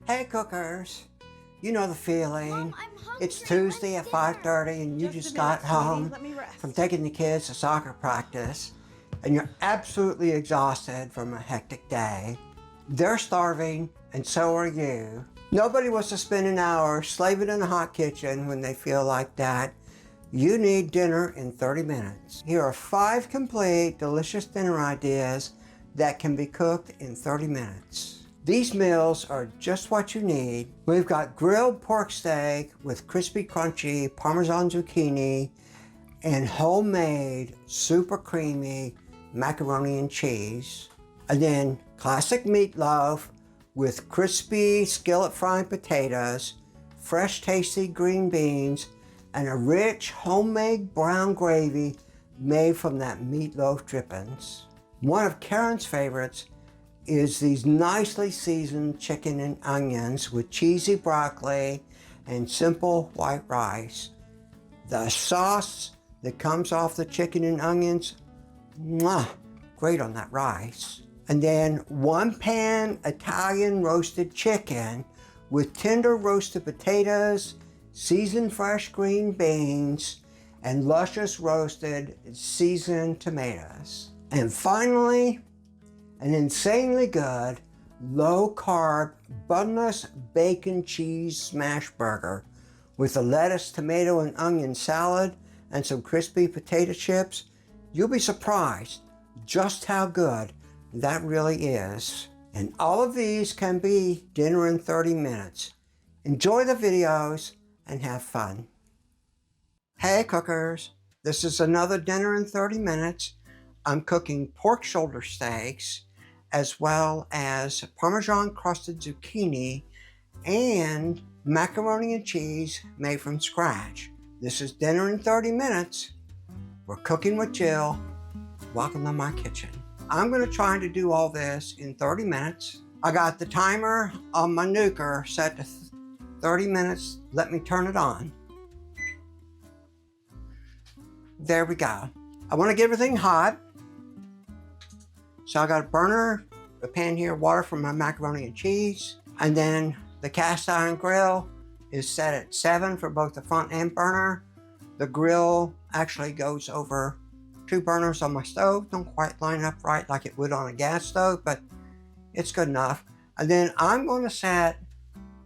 Hey cookers, you know the feeling. Mom, I'm hungry. It's Tuesday at Where's dinner? 5:30 and you just a got minute, sweetie. home Let me rest. from taking the kids to soccer practice and you're absolutely exhausted from a hectic day. They're starving and so are you. Nobody wants to spend an hour slaving in a hot kitchen when they feel like that. You need dinner in 30 minutes. Here are 5 complete, delicious dinner ideas that can be cooked in 30 minutes. These meals are just what you need. We've got grilled pork steak with crispy, crunchy Parmesan zucchini and homemade, super creamy macaroni and cheese. And then classic meatloaf with crispy skillet fried potatoes, fresh tasty green beans, and a rich homemade brown gravy made from that meatloaf drippings. One of Karen's favorites is these nicely seasoned chicken and onions with cheesy broccoli and simple white rice. The sauce that comes off the chicken and onions, mwah, great on that rice. And then 1 pan Italian roasted chicken with tender roasted potatoes, seasoned fresh green beans, and luscious roasted seasoned tomatoes. And finally, an insanely good, low-carb, bunless bacon cheese smash burger with a lettuce, tomato, and onion salad and some crispy potato chips. You'll be surprised just how good that really is. And all of these can be dinner in 30 minutes. Enjoy the videos and have fun. Hey cookers, this is another dinner in 30 minutes. I'm cooking pork shoulder steaks as well as Parmesan crusted zucchini and macaroni and cheese made from scratch. This is dinner in 30 minutes. We're cooking with Jill. Welcome to my kitchen. I'm gonna try to do all this in 30 minutes. I got the timer on my nuker set to 30 minutes. Let me turn it on. There we go. I wanna get everything hot. So I got a burner, a pan here, water for my macaroni and cheese. And then the cast iron grill is set at 7 for both the front and burner. The grill actually goes over 2 burners on my stove. Don't quite line up right like it would on a gas stove, but it's good enough. And then I'm going to set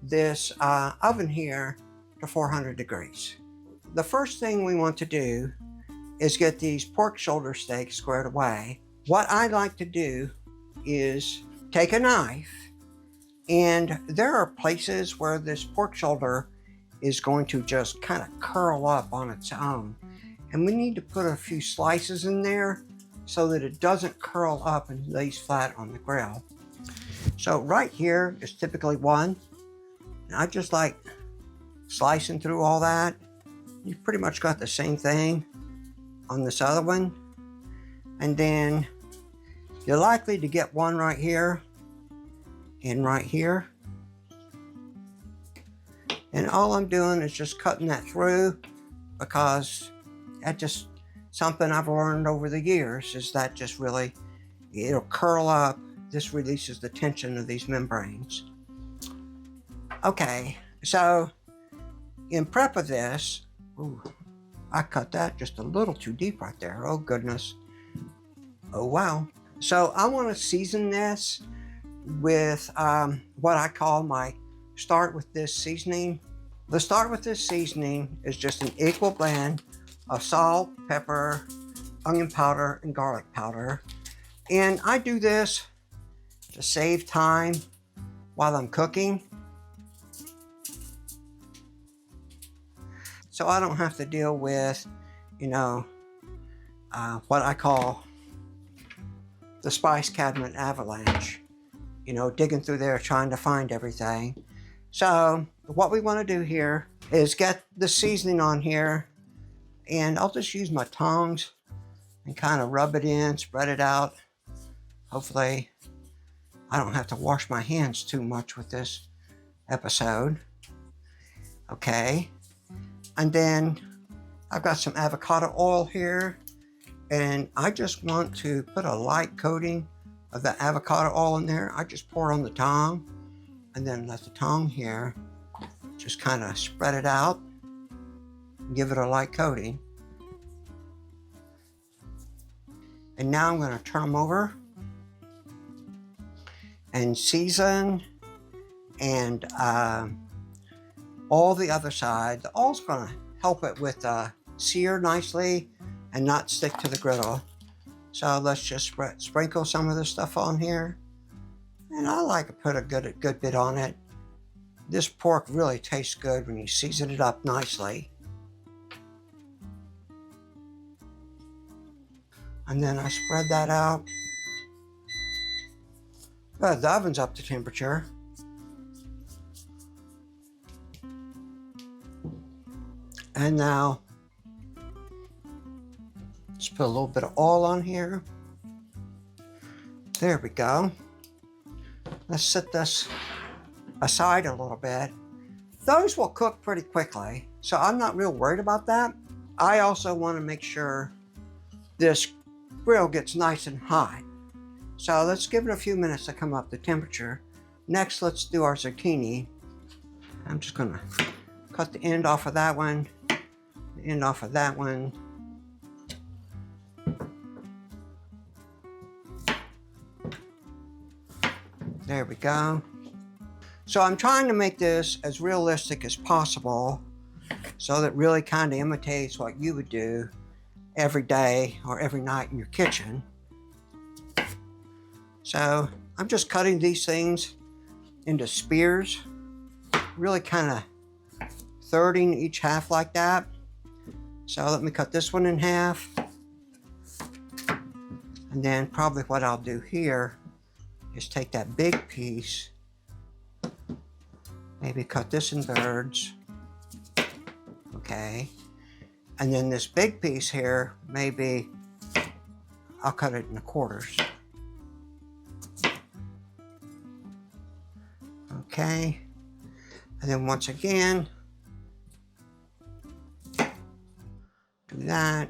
this oven here to 400 degrees. The first thing we want to do is get these pork shoulder steaks squared away. What I like to do is take a knife, and there are places where this pork shoulder is going to just kind of curl up on its own. And we need to put a few slices in there so that it doesn't curl up and lays flat on the grill. So right here is typically one. And I just like slicing through all that. You've pretty much got the same thing on this other one. And then you're likely to get one right here and right here. And all I'm doing is just cutting that through, because that's just something I've learned over the years, is that just really, it'll curl up. This releases the tension of these membranes. Okay, so in prep of this, ooh, I cut that just a little too deep right there. Oh goodness. Oh wow. So I want to season this with what I call my start with this seasoning. The start with this seasoning is just an equal blend of salt, pepper, onion powder, and garlic powder. And I do this to save time while I'm cooking, so I don't have to deal with, what I call the spice cabinet avalanche, digging through there trying to find everything. So what we want to do here is get the seasoning on here, and I'll just use my tongs and kind of rub it in, spread it out. Hopefully I don't have to wash my hands too much with this episode. Okay, and then I've got some avocado oil here, and I just want to put a light coating of the avocado oil in there. I just pour on the tongue, and then let the tongue here just kind of spread it out, give it a light coating. And now I'm going to turn them over and season, and all the other side. The oil's going to help it with sear nicely and not stick to the griddle. So let's just sprinkle some of this stuff on here. And I like to put a good bit on it. This pork really tastes good when you season it up nicely. And then I spread that out. But the oven's up to temperature. And now, just put a little bit of oil on here. There we go. Let's set this aside a little bit. Those will cook pretty quickly, so I'm not real worried about that. I also want to make sure this grill gets nice and hot. So let's give it a few minutes to come up to temperature. Next, let's do our zucchini. I'm just gonna cut the end off of that one, the end off of that one. There we go. So I'm trying to make this as realistic as possible so that it really kind of imitates what you would do every day or every night in your kitchen. So I'm just cutting these things into spears, really kind of thirding each half like that. So let me cut this one in half. And then probably what I'll do here is take that big piece, maybe cut this in thirds, okay? And then this big piece here, maybe I'll cut it into quarters. Okay, and then once again, do that,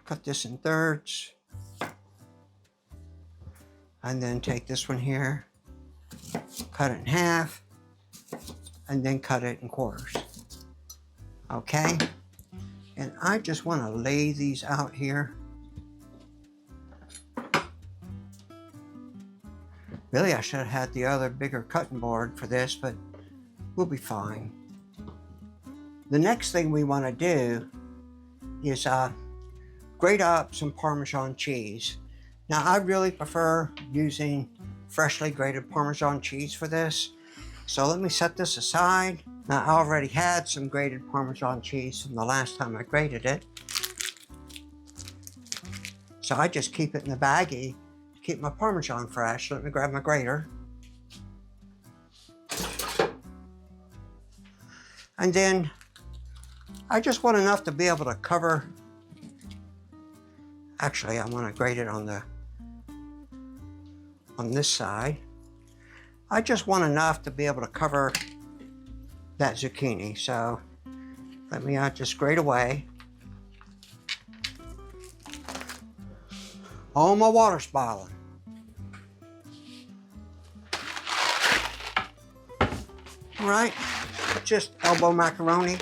cut this in thirds, and then take this one here, cut it in half, and then cut it in quarters. Okay, and I just want to lay these out here. Really, I should have had the other bigger cutting board for this, but we'll be fine. The next thing we want to do is grate up some Parmesan cheese. Now, I really prefer using freshly grated Parmesan cheese for this. So let me set this aside. Now, I already had some grated Parmesan cheese from the last time I grated it. So I just keep it in the baggie to keep my Parmesan fresh. Let me grab my grater. And then I just want enough to be able to cover. Actually, I want to grate it on this side. I just want enough to be able to cover that zucchini. So let me just grate away. Oh, my water's boiling. All right, just elbow macaroni.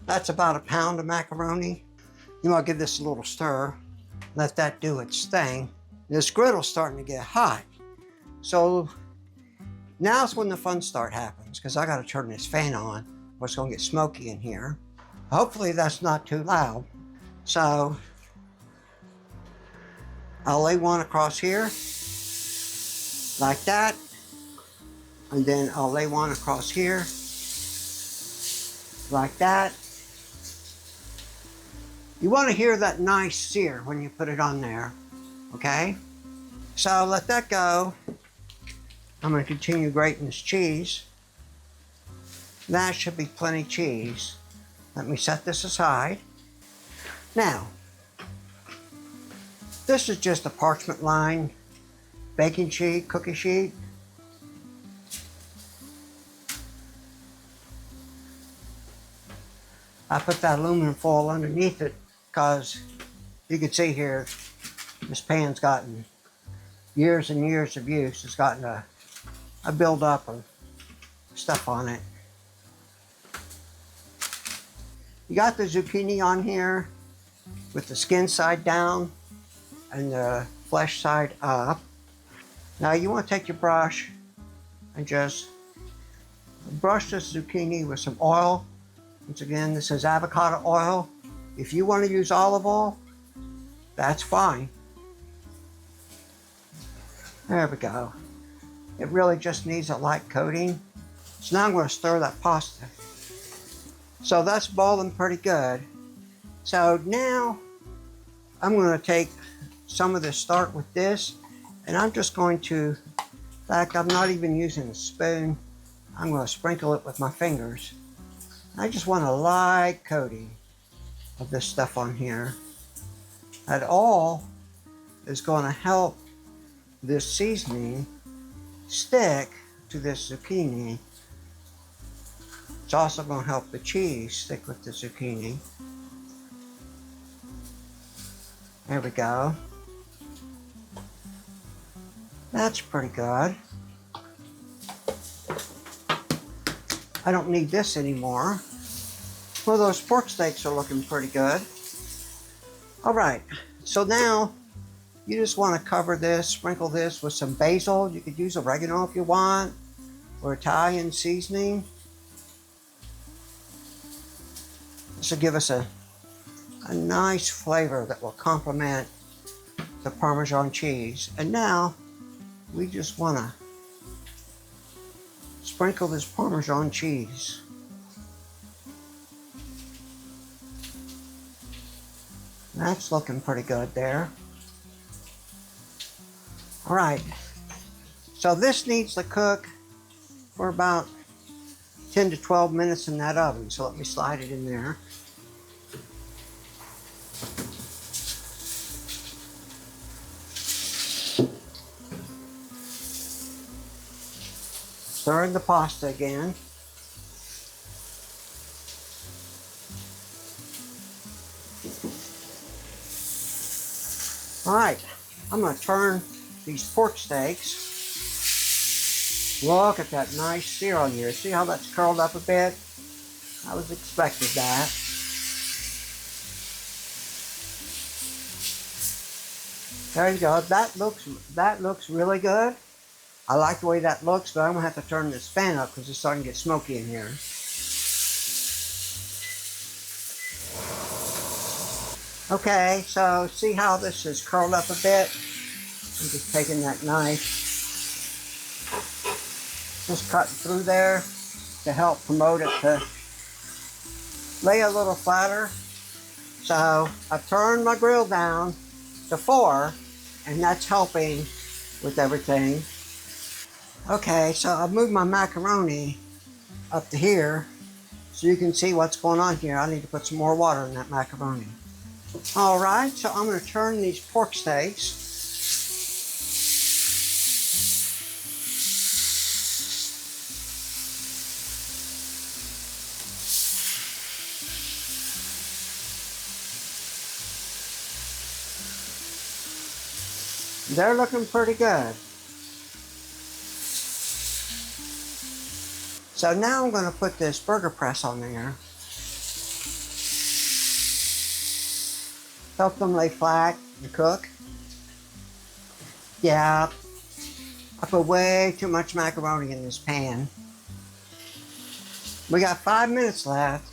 That's about a pound of macaroni. You want to give this a little stir. Let that do its thing. This griddle's starting to get hot. So now's when the fun start happens, because I got to turn this fan on or it's going to get smoky in here. Hopefully that's not too loud. So I'll lay one across here like that. And then I'll lay one across here like that. You want to hear that nice sear when you put it on there, okay? So let that go. I'm going to continue grating this cheese. That should be plenty cheese. Let me set this aside. Now, this is just a parchment lined baking sheet, cookie sheet. I put that aluminum foil underneath it because you can see here, this pan's gotten years and years of use. It's gotten a buildup of stuff on it. You got the zucchini on here with the skin side down and the flesh side up. Now you want to take your brush and just brush this zucchini with some oil. Once again, this is avocado oil. If you want to use olive oil, that's fine. There we go. It really just needs a light coating. So now I'm going to stir that pasta. So that's boiling pretty good. So now I'm going to take some of this, start with this, and I'm just going to, in fact, I'm not even using a spoon. I'm going to sprinkle it with my fingers. I just want a light coating of this stuff on here. That all is going to help this seasoning stick to this zucchini. It's also going to help the cheese stick with the zucchini. There we go. That's pretty good. I don't need this anymore. Well, those pork steaks are looking pretty good. All right, so now you just want to cover this, sprinkle this with some basil. You could use oregano if you want, or Italian seasoning. This will give us a nice flavor that will complement the Parmesan cheese. And now we just want to sprinkle this Parmesan cheese. That's looking pretty good there. All right, so this needs to cook for about 10 to 12 minutes in that oven. So let me slide it in there. Stirring the pasta again. All right, I'm going to turn these pork steaks. Look at that nice sear on here. See how that's curled up a bit? I was expecting that. There you go. That looks really good. I like the way that looks, but I'm gonna have to turn this fan up because it's starting to get smoky in here. Okay, so see how this is curled up a bit? I'm just taking that knife, just cutting through there to help promote it to lay a little flatter. So I've turned my grill down to 4, and that's helping with everything. Okay, so I've moved my macaroni up to here so you can see what's going on here. I need to put some more water in that macaroni. All right, so I'm going to turn these pork steaks. They're looking pretty good. So now I'm going to put this burger press on there. Help them lay flat and cook. Yeah, I put way too much macaroni in this pan. We got 5 minutes left,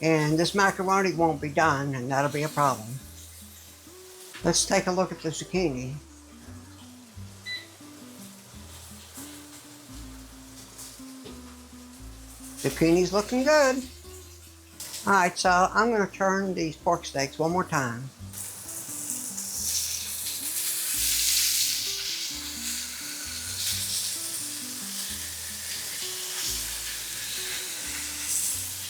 and this macaroni won't be done, and that'll be a problem. Let's take a look at the zucchini. Zucchini's looking good. All right, so I'm going to turn these pork steaks one more time.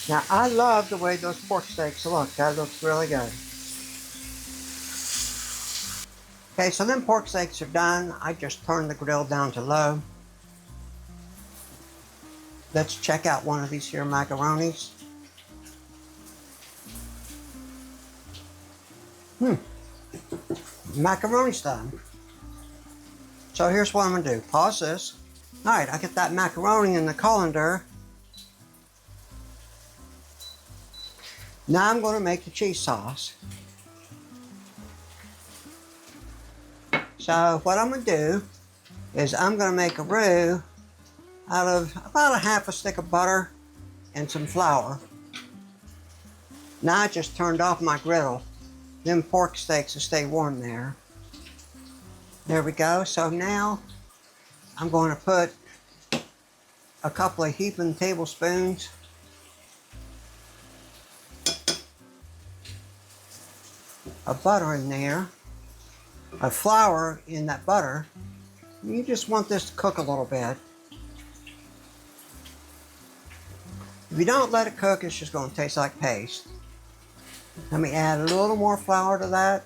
Now, I love the way those pork steaks look. That looks really good. Okay, so then pork steaks are done. I just turned the grill down to low. Let's check out one of these here macaronis. Macaroni's done. So here's what I'm gonna do. Pause this. All right, I get that macaroni in the colander. Now I'm gonna make the cheese sauce. So what I'm gonna do is I'm gonna make a roux out of about a half a stick of butter and some flour. Now I just turned off my griddle. Them pork steaks will stay warm there. There we go. So now I'm going to put a couple of heaping tablespoons of butter in there, of flour in that butter. You just want this to cook a little bit. If you don't let it cook, it's just going to taste like paste. Let me add a little more flour to that.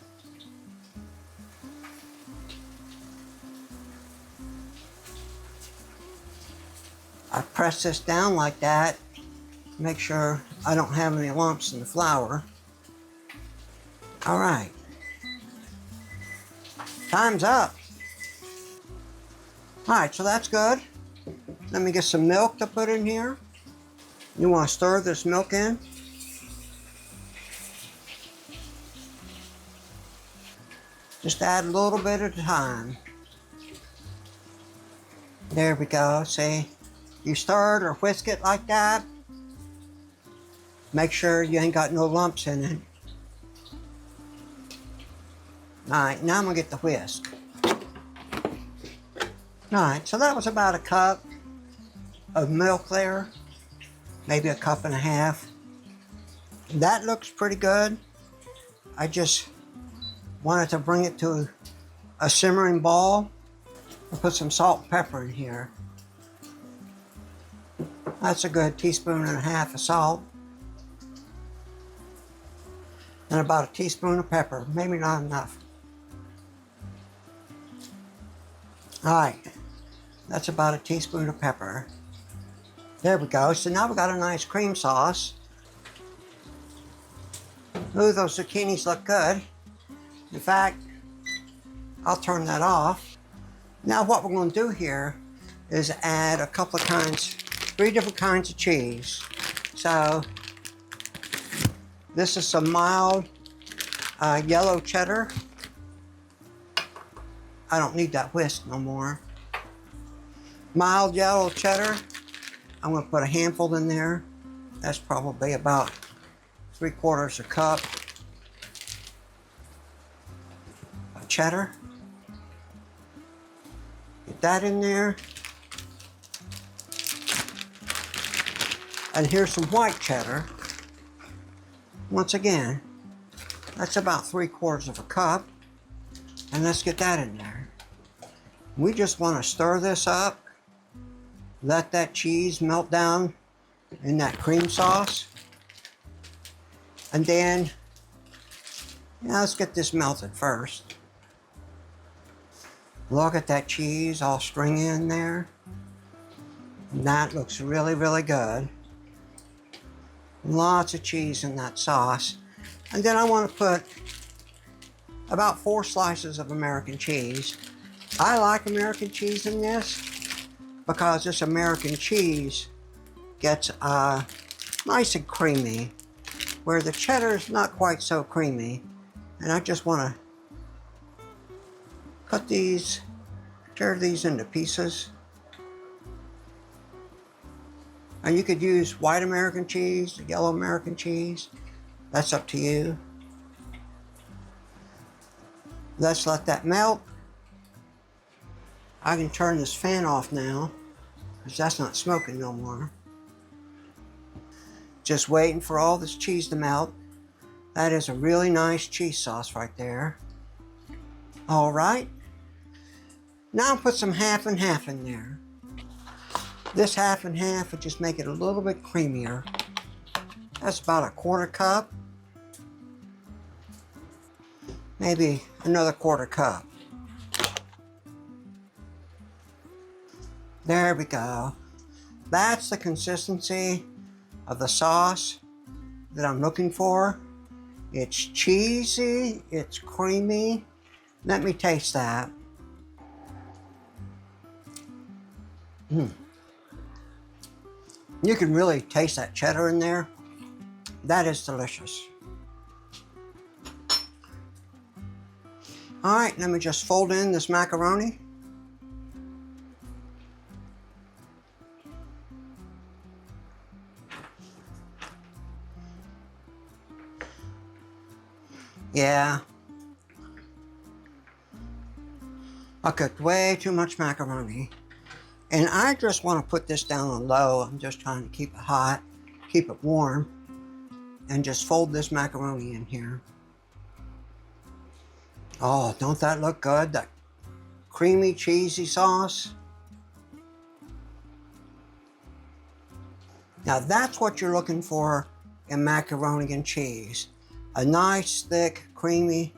I press this down like that, make sure I don't have any lumps in the flour. All right, time's up. All right, so that's good. Let me get some milk to put in here. You want to stir this milk in. Just add a little bit at a time. There we go, see? You stir it or whisk it like that. Make sure you ain't got no lumps in it. Alright, now I'm gonna get the whisk. Alright, so that was about a cup of milk there. Maybe a cup and a half. That looks pretty good. I just wanted to bring it to a simmering ball. I'll put some salt and pepper in here. That's a good teaspoon and a half of salt. And about a teaspoon of pepper, maybe not enough. All right, that's about a teaspoon of pepper. There we go, so now we've got a nice cream sauce. Ooh, those zucchinis look good. In fact, I'll turn that off. Now what we're going to do here is add a couple of kinds, 3 different kinds of cheese. So this is some mild yellow cheddar. I don't need that whisk no more. Mild yellow cheddar. I'm going to put a handful in there. That's probably about 3/4 a cup of cheddar. Get that in there. And here's some white cheddar. Once again, that's about 3/4 a cup. And let's get that in there. We just want to stir this up. Let that cheese melt down in that cream sauce. And then, let's get this melted first. Look at that cheese all stringy in there. That looks really, really good. Lots of cheese in that sauce. And then I want to put about 4 slices of American cheese. I like American cheese in this because this American cheese gets nice and creamy, where the cheddar is not quite so creamy. And I just want to cut these, tear these into pieces. And you could use white American cheese, yellow American cheese. That's up to you. Let's let that melt. I can turn this fan off now, because that's not smoking no more. Just waiting for all this cheese to melt. That is a really nice cheese sauce right there. All right. Now I'll put some half and half in there. This half and half will just make it a little bit creamier. That's about a 1/4 cup. Maybe another 1/4 cup. There we go. That's the consistency of the sauce that I'm looking for. It's cheesy, it's creamy. Let me taste that. You can really taste that cheddar in there. That is delicious. All right, let me just fold in this macaroni. Yeah. I cooked way too much macaroni. And I just want to put this down on low. I'm just trying to keep it hot, keep it warm, and just fold this macaroni in here. Oh, don't that look good? That creamy, cheesy sauce. Now that's what you're looking for in macaroni and cheese. A nice, thick, creamy,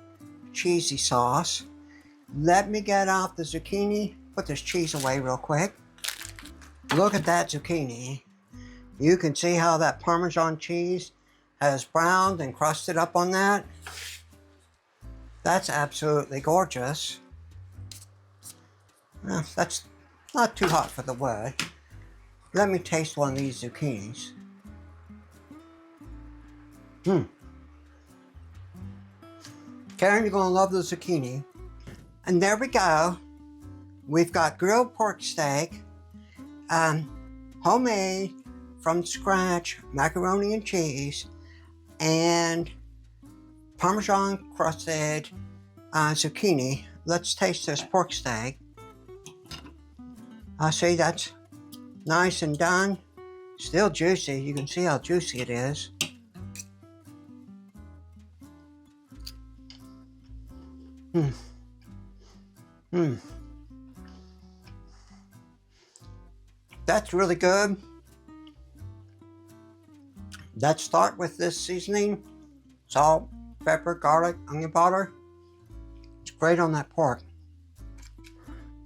cheesy sauce. Let me get out the zucchini. Put this cheese away real quick. Look at that zucchini. You can see how that Parmesan cheese has browned and crusted up on that. That's absolutely gorgeous. Well, that's not too hot for the wood. Let me taste one of these zucchinis. Karen, you're gonna love the zucchini. And there we go. We've got grilled pork steak, homemade from scratch macaroni and cheese, and Parmesan crusted zucchini. Let's taste this pork steak. See, that's nice and done. Still juicy. You can see how juicy it is. That's really good. Let's start with this seasoning. Salt, pepper, garlic, onion powder. It's great on that pork.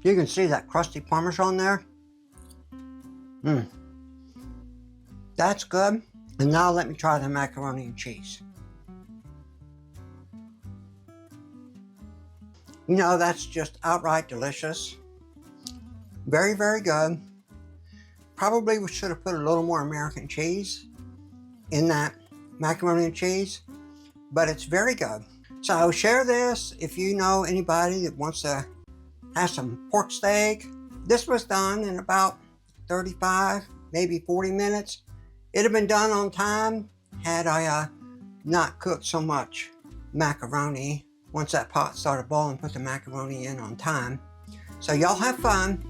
You can see that crusty Parmesan there. That's good. And now let me try the macaroni and cheese. You know, that's just outright delicious. Very, very good. Probably we should have put a little more American cheese in that macaroni and cheese, but it's very good. So share this if you know anybody that wants to have some pork steak. This was done in about 35, maybe 40 minutes. It'd have been done on time had I not cooked so much macaroni. Once that pot started boiling, put the macaroni in on time. So y'all have fun.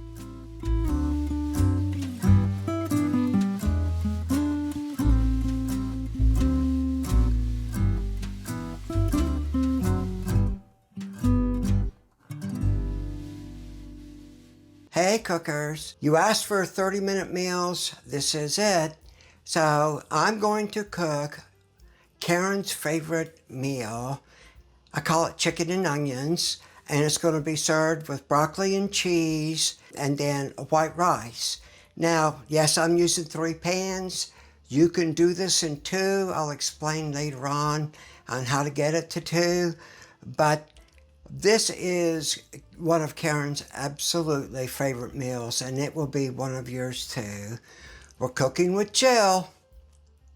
Hey cookers, you asked for 30-minute meals. This is it. So I'm going to cook Karen's favorite meal. I call it chicken and onions, and it's going to be served with broccoli and cheese and then white rice. Now, yes, I'm using 3 pans. You can do this in 2. I'll explain later on how to get it to 2. But this is one of Karen's absolutely favorite meals, and it will be one of yours too. We're cooking with Jill.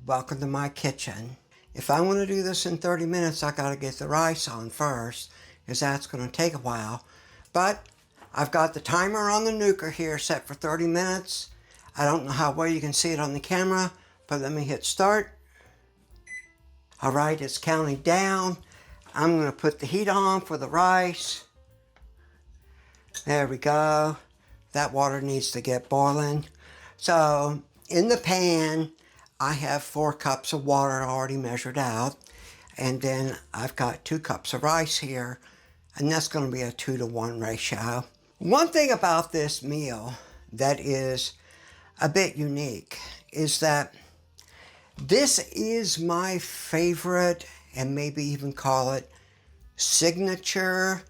Welcome to my kitchen. If I want to do this in 30 minutes, I got to get the rice on first, because that's going to take a while. But I've got the timer on the nuker here set for 30 minutes. I don't know how well you can see it on the camera, but let me hit start. All right, it's counting down. I'm going to put the heat on for the rice. There we go. That water needs to get boiling. So in the pan, I have 4 cups of water already measured out. And then I've got 2 cups of rice here. And that's going to be a 2-to-1 ratio. One thing about this meal that is a bit unique is that this is my favorite, and maybe even call it signature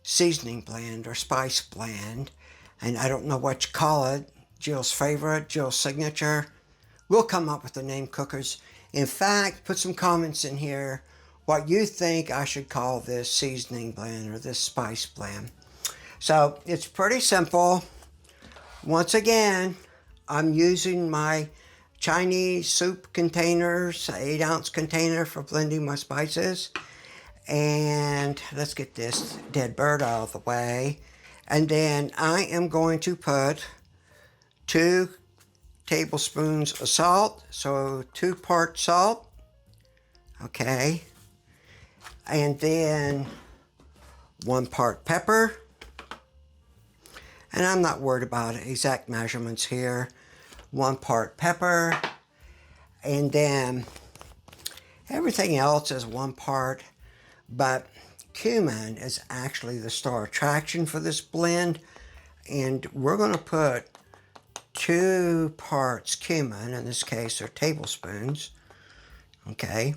seasoning blend or spice blend. And I don't know what you call it. Jill's favorite, Jill's signature. We'll come up with the name, cookers. In fact, put some comments in here what you think I should call this seasoning blend or this spice blend. So it's pretty simple. Once again, I'm using my Chinese soup containers, 8-ounce container for blending my spices. And let's get this dead bird out of the way. And then I am going to put 2 tablespoons of salt. So 2 parts salt. Okay. And then 1 part pepper. And I'm not worried about exact measurements here. 1 part pepper. And then everything else is 1 part. But cumin is actually the star attraction for this blend. And we're going to put 2 parts cumin. In this case, they're tablespoons. Okay.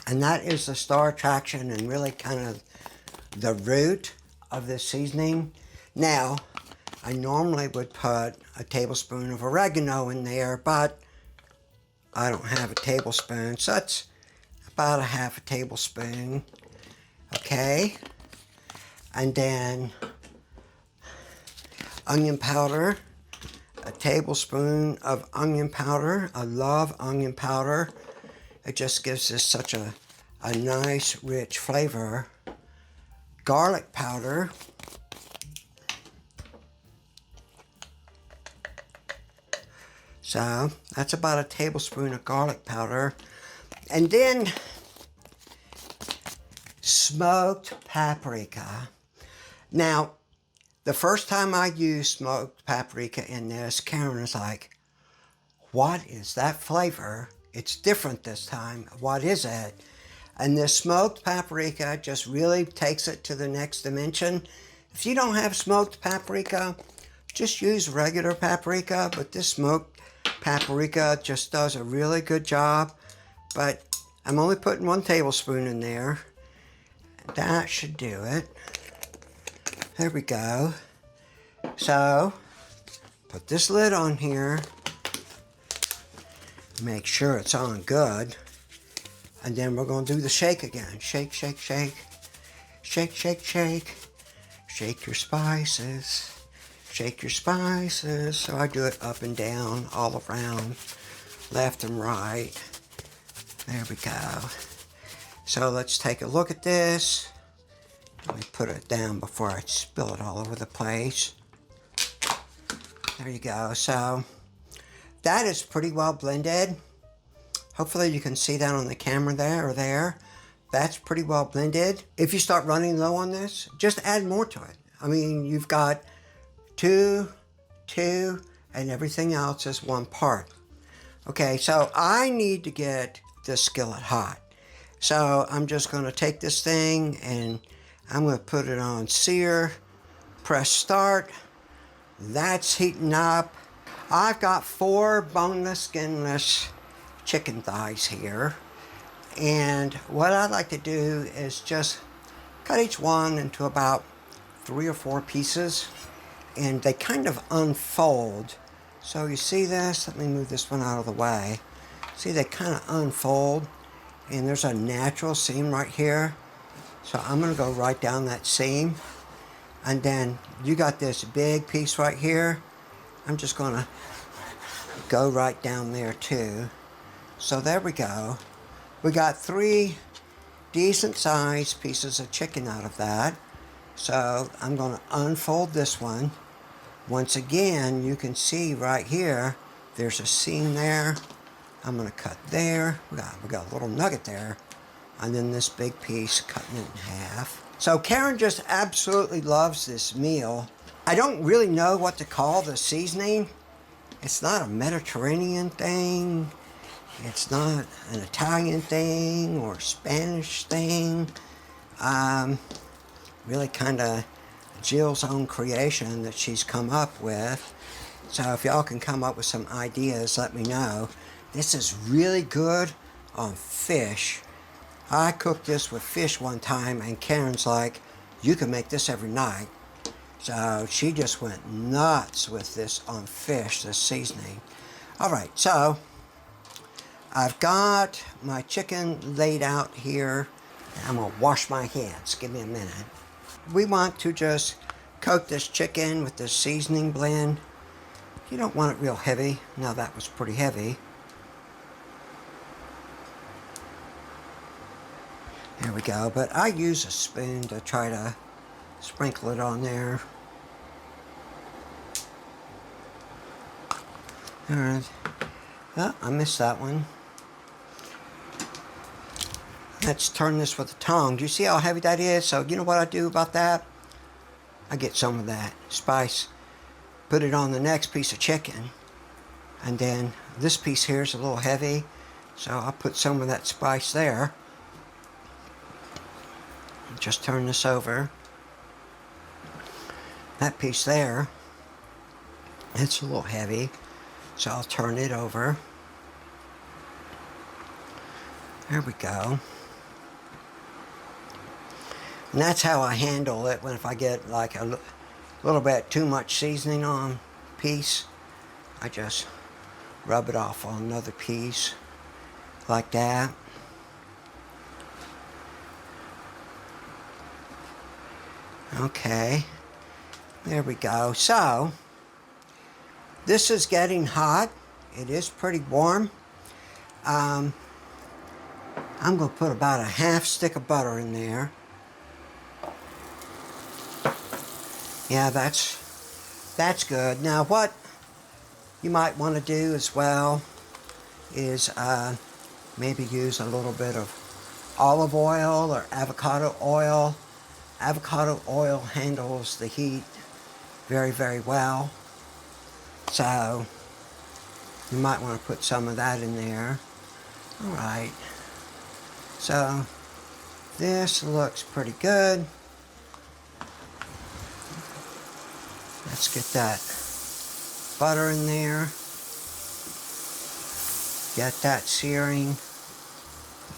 And that is the star attraction and really kind of the root of this seasoning. Now, I normally would put a tablespoon of oregano in there, but I don't have a tablespoon, so that's about a half a tablespoon. Okay. And then onion powder, a tablespoon of onion powder. I love onion powder. It just gives this such a nice, rich flavor. Garlic powder. So that's about a tablespoon of garlic powder. And then smoked paprika. Now, the first time I used smoked paprika in this, Karen was like, what is that flavor? It's different this time. What is it? And this smoked paprika just really takes it to the next dimension. If you don't have smoked paprika, just use regular paprika, but this smoked paprika just does a really good job. But I'm only putting 1 tablespoon in there. That should do it. There we go. So, put this lid on here. Make sure it's on good. And then we're going to do the shake again. Shake, shake, shake. Shake, shake, shake. Shake your spices. Shake your spices. So I do it up and down, all around, left and right. There we go. So let's take a look at this. Let me put it down before I spill it all over the place. There you go. So that is pretty well blended. Hopefully you can see that on the camera there or there. That's pretty well blended. If you start running low on this, just add more to it. I mean, you've got 2, and everything else is 1 part. Okay, so I need to get this skillet hot. So I'm just going to take this thing and I'm going to put it on sear, press start. That's heating up. I've got 4 boneless, skinless chicken thighs here. And what I like to do is just cut each one into about 3 or 4 pieces. And they kind of unfold. So you see this? Let me move this one out of the way. See, they kind of unfold. And there's a natural seam right here. So I'm going to go right down that seam. And then you got this big piece right here. I'm just going to go right down there too. So there we go. We got 3 decent sized pieces of chicken out of that. So I'm going to unfold this one. Once again, you can see right here, there's a seam there. I'm going to cut there. We got a little nugget there. And then this big piece, cutting it in half. So Karen just absolutely loves this meal. I don't really know what to call the seasoning. It's not a Mediterranean thing. It's not an Italian thing or Spanish thing. Really kind of Jill's own creation that she's come up with. So if y'all can come up with some ideas, let me know. This is really good on fish. I cooked this with fish one time and Karen's like, you can make this every night. So she just went nuts with this on fish, this seasoning. All right, so I've got my chicken laid out here. I'm gonna wash my hands. Give me a minute. We want to just coat this chicken with this seasoning blend. You don't want it real heavy. Now that was pretty heavy. There we go. But I use a spoon to try to sprinkle it on there. Alright. Oh, I missed that one. Let's turn this with a tong. Do you see how heavy that is? So you know what I do about that? I get some of that spice, put it on the next piece of chicken, and then this piece here is a little heavy, so I'll put some of that spice there. Just turn this over. That piece there, it's a little heavy, so I'll turn it over. There we go. And that's how I handle it when if I get like a little bit too much seasoning on a piece. I just rub it off on another piece like that. Okay, there we go. So this is getting hot. It is pretty warm. I'm going to put about a half stick of butter in there. Yeah, that's good. Now what you might want to do as well is maybe use a little bit of olive oil or avocado oil. Avocado oil handles the heat very, very well. So you might want to put some of that in there. All right. So this looks pretty good. Let's get that butter in there. Get that searing.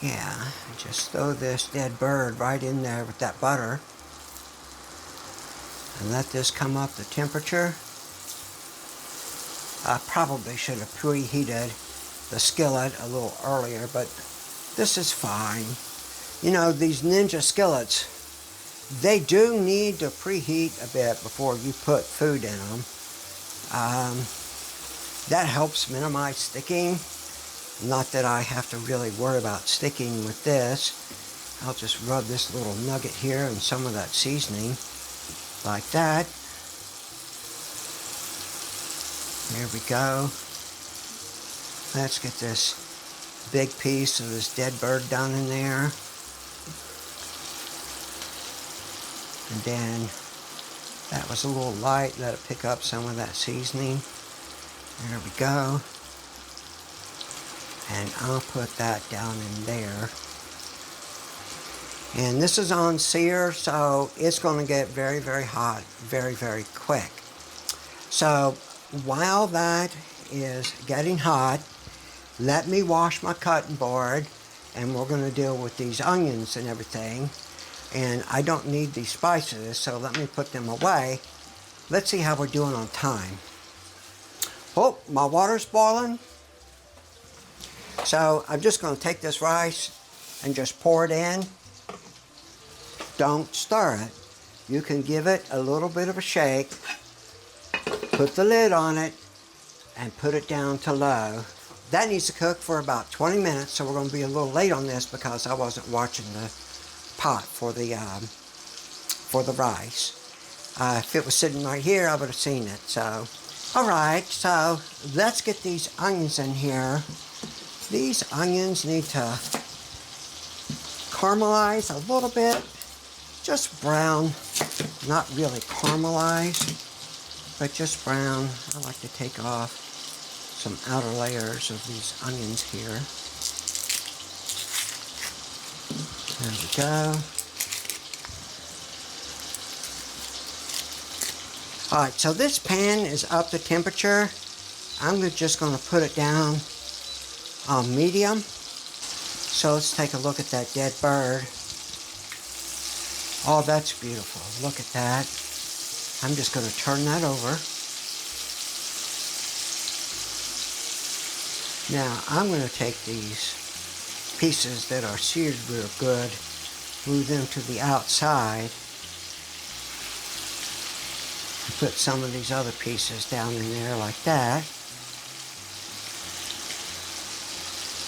Yeah, just throw this dead bird right in there with that butter. And let this come up to temperature. I probably should have preheated the skillet a little earlier, but this is fine. You know, these Ninja skillets, they do need to preheat a bit before you put food in them. That helps minimize sticking. Not that I have to really worry about sticking with this. I'll just rub this little nugget here and some of that seasoning like that. There we go. Let's get this big piece of this dead bird down in there. And then that was a little light. Let it pick up some of that seasoning. There we go. And I'll put that down in there. And this is on sear, so it's going to get very, very hot very, very quick. So while that is getting hot, let me wash my cutting board, and we're going to deal with these onions and everything. And I don't need these spices, so let me put them away. Let's see how we're doing on time. Oh, my water's boiling. So I'm just going to take this rice and just pour it in. Don't stir it. You can give it a little bit of a shake. Put the lid on it and put it down to low. That needs to cook for about 20 minutes, so we're going to be a little late on this because I wasn't watching the pot for the rice. If it was sitting right here, I would have seen it. So, all right, so let's get these onions in here. These onions need to caramelize a little bit, just brown, not really caramelized, but just brown. I like to take off some outer layers of these onions here. There we go. Alright, so this pan is up to temperature. I'm just going to put it down on medium. So let's take a look at that dead bird. Oh, that's beautiful. Look at that. I'm just going to turn that over. Now I'm going to take these pieces that are seared real good, move them to the outside, and put some of these other pieces down in there like that.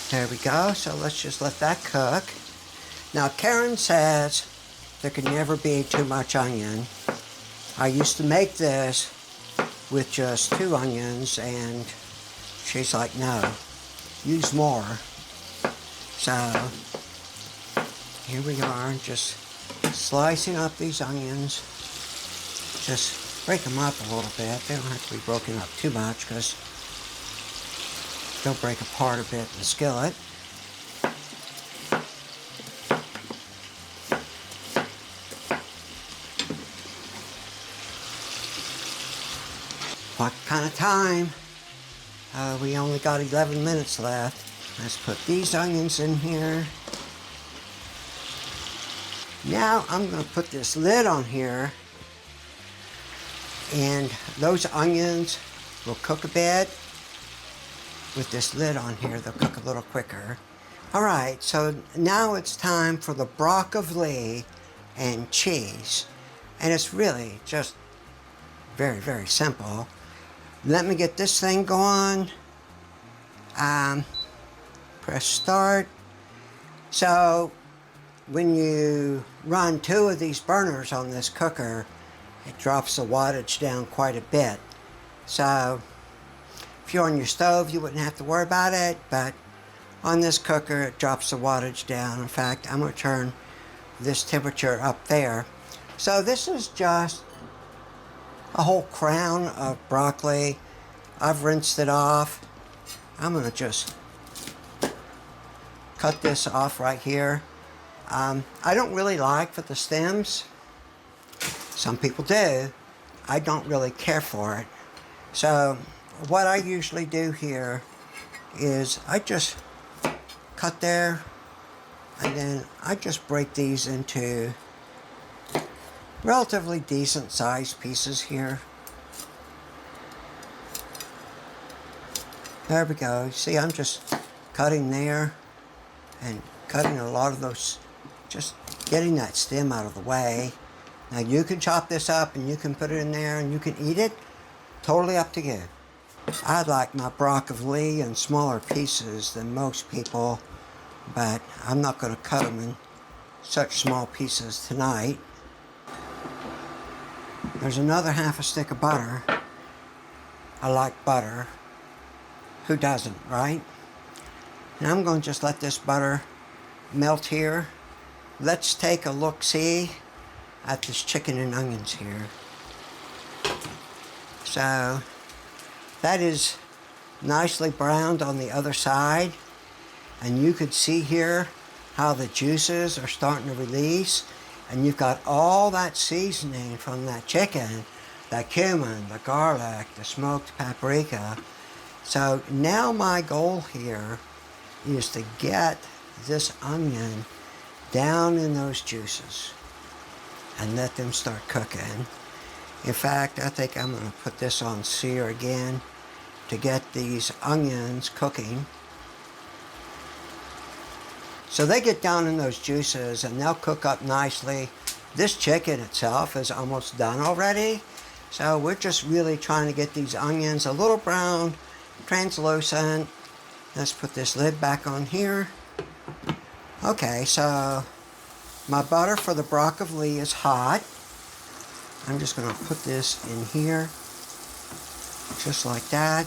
There we go. So let's just let that cook. Now Karen says there can never be too much onion. I used to make this with just 2 onions, and she's like, no, use more. So here we are, just slicing up these onions. Just break them up a little bit. They don't have to be broken up too much because they'll break apart a bit in the skillet. What kind of time? We only got 11 minutes left. Let's put these onions in here. Now I'm going to put this lid on here, and those onions will cook a bit. With this lid on here, they'll cook a little quicker. Alright, so now it's time for the broccoli and cheese. And it's really just very, very simple. Let me get this thing going. Press start. So when you run 2 of these burners on this cooker, it drops the wattage down quite a bit. So if you're on your stove, you wouldn't have to worry about it, but on this cooker, it drops the wattage down. In fact, I'm going to turn this temperature up there. So this is just a whole crown of broccoli. I've rinsed it off. I'm going to just cut this off right here. I don't really like for the stems. Some people do. I don't really care for it. So what I usually do here is I just cut there, and then I just break these into relatively decent sized pieces here. There we go. See, I'm just cutting there and cutting a lot of those, just getting that stem out of the way. Now you can chop this up and you can put it in there and you can eat it. Totally up to you. I like my broccoli in smaller pieces than most people, but I'm not going to cut them in such small pieces tonight. There's another half a stick of butter. I like butter. Who doesn't, right? Now I'm going to just let this butter melt here. Let's take a look-see at this chicken and onions here. So that is nicely browned on the other side, and you could see here how the juices are starting to release, and you've got all that seasoning from that chicken, the cumin, the garlic, the smoked paprika. So now my goal here is to get this onion down in those juices and let them start cooking. In fact, I think I'm going to put this on sear again to get these onions cooking. So they get down in those juices and they'll cook up nicely. This chicken itself is almost done already. So we're just really trying to get these onions a little brown, translucent. Let's put this lid back on here. Okay, so my butter for the broccoli is hot. I'm just going to put this in here, just like that.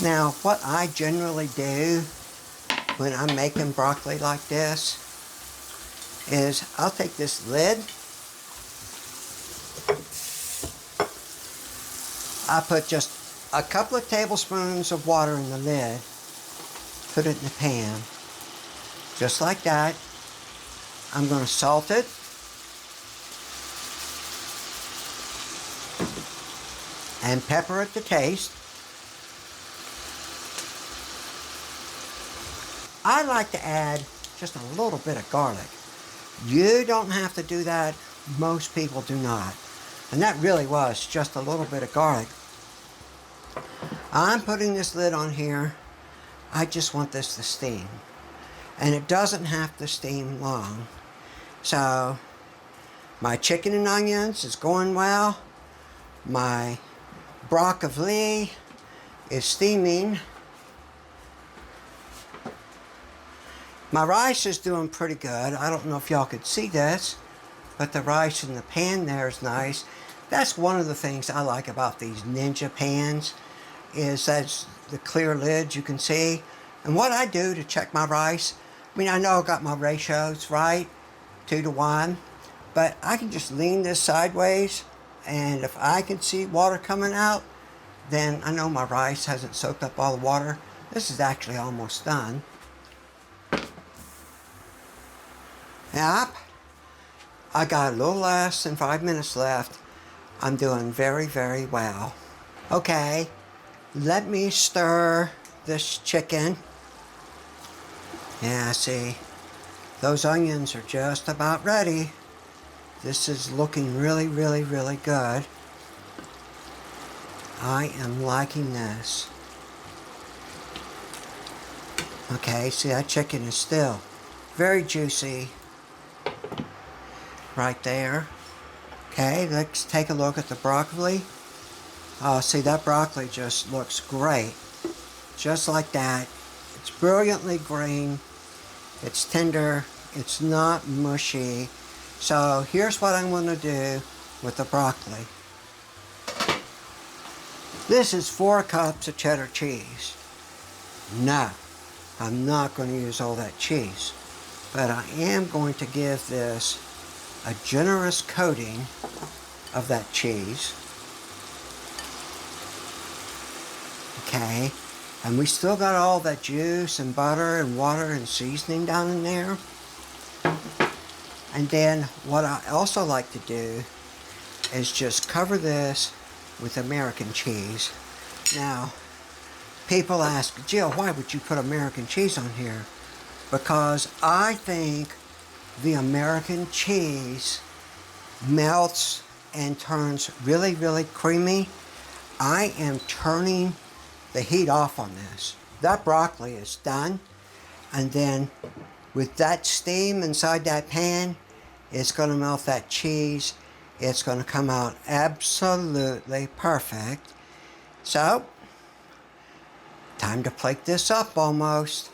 Now, what I generally do when I'm making broccoli like this is I'll take this lid, I put just a couple of tablespoons of water in the lid, put it in the pan, just like that. I'm going to salt it. And pepper it to taste. I like to add just a little bit of garlic. You don't have to do that. Most people do not. And that really was just a little bit of garlic. I'm putting this lid on here. I just want this to steam. And it doesn't have to steam long. So my chicken and onions is going well. My broccoli is steaming. My rice is doing pretty good. I don't know if y'all could see this, but the rice in the pan there is nice. That's one of the things I like about these Ninja pans, is that's the clear lids you can see. And what I do to check my rice, I mean, I know I got my ratios right, 2-to-1, but I can just lean this sideways, and if I can see water coming out, then I know my rice hasn't soaked up all the water. This is actually almost done. Yep, I got a little less than 5 minutes left. I'm doing very, very well. Okay, let me stir this chicken. Yeah, see, those onions are just about ready. This is looking really, really, really good. I am liking this. Okay, see, that chicken is still very juicy. Right there. Okay, let's take a look at the broccoli. See, that broccoli just looks great. Just like that. It's brilliantly green. It's tender. It's not mushy. So here's what I'm going to do with the broccoli. This is 4 cups of cheddar cheese. No, I'm not going to use all that cheese. But I am going to give this a generous coating of that cheese. Okay, and we still got all that juice and butter and water and seasoning down in there. And then what I also like to do is just cover this with American cheese. Now, people ask, Jill, why would you put American cheese on here? Because I think the American cheese melts and turns really, really creamy. I am turning the heat off on this. That broccoli is done. And then with that steam inside that pan, it's going to melt that cheese. It's going to come out absolutely perfect. So, time to plate this up almost.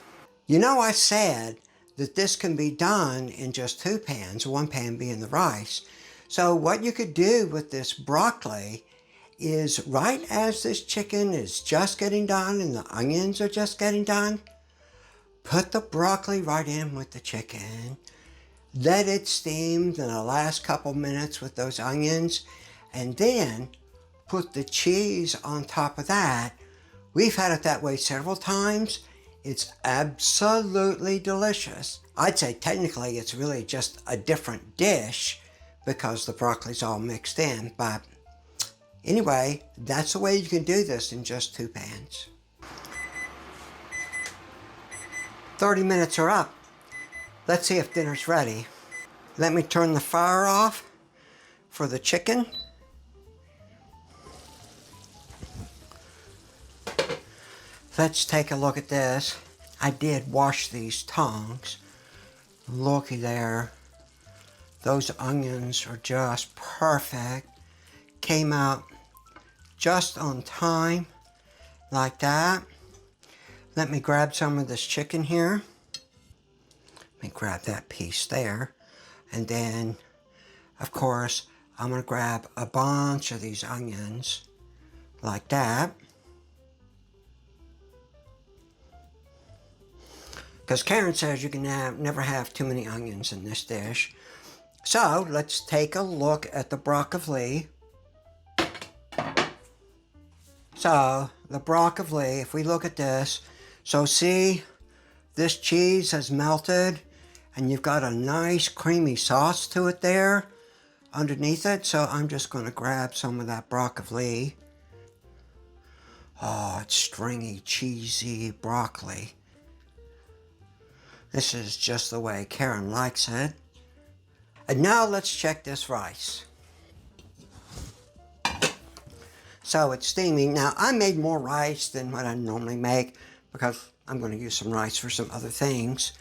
You know, I said that this can be done in just 2 pans, one pan being the rice. So what you could do with this broccoli is, right as this chicken is just getting done and the onions are just getting done, put the broccoli right in with the chicken. Let it steam in the last couple minutes with those onions, and then put the cheese on top of that. We've had it that way several times. It's absolutely delicious. I'd say technically it's really just a different dish because the broccoli's all mixed in. But anyway, that's the way you can do this in just 2 pans. 30 minutes are up. Let's see if dinner's ready. Let me turn the fire off for the chicken. Let's take a look at this. I did wash these tongs. Looky there. Those onions are just perfect. Came out just on time, like that. Let me grab some of this chicken here. Let me grab that piece there. And then, of course, I'm going to grab a bunch of these onions, like that. Because Karen says you can never have too many onions in this dish. So let's take a look at the broccoli. So the broccoli, if we look at this, so see, this cheese has melted and you've got a nice creamy sauce to it there underneath it. So I'm just going to grab some of that broccoli. Oh, it's stringy, cheesy broccoli. This is just the way Karen likes it. And now let's check this rice. So it's steaming. Now I made more rice than what I normally make because I'm going to use some rice for some other things.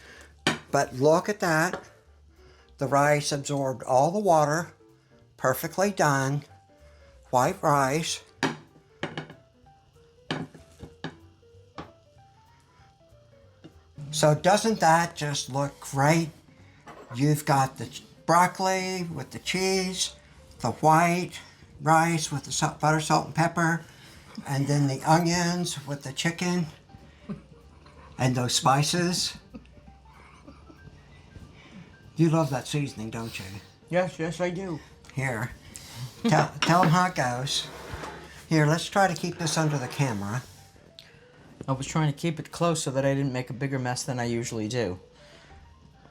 But look at that. The rice absorbed all the water. Perfectly done. White rice. So doesn't that just look great? You've got the broccoli with the cheese, the white rice with the butter, salt, and pepper, and then the onions with the chicken, and those spices. You love that seasoning, don't you? Yes, I do. Here, tell them how it goes. Here, let's try to keep this under the camera. I was trying to keep it close so that I didn't make a bigger mess than I usually do.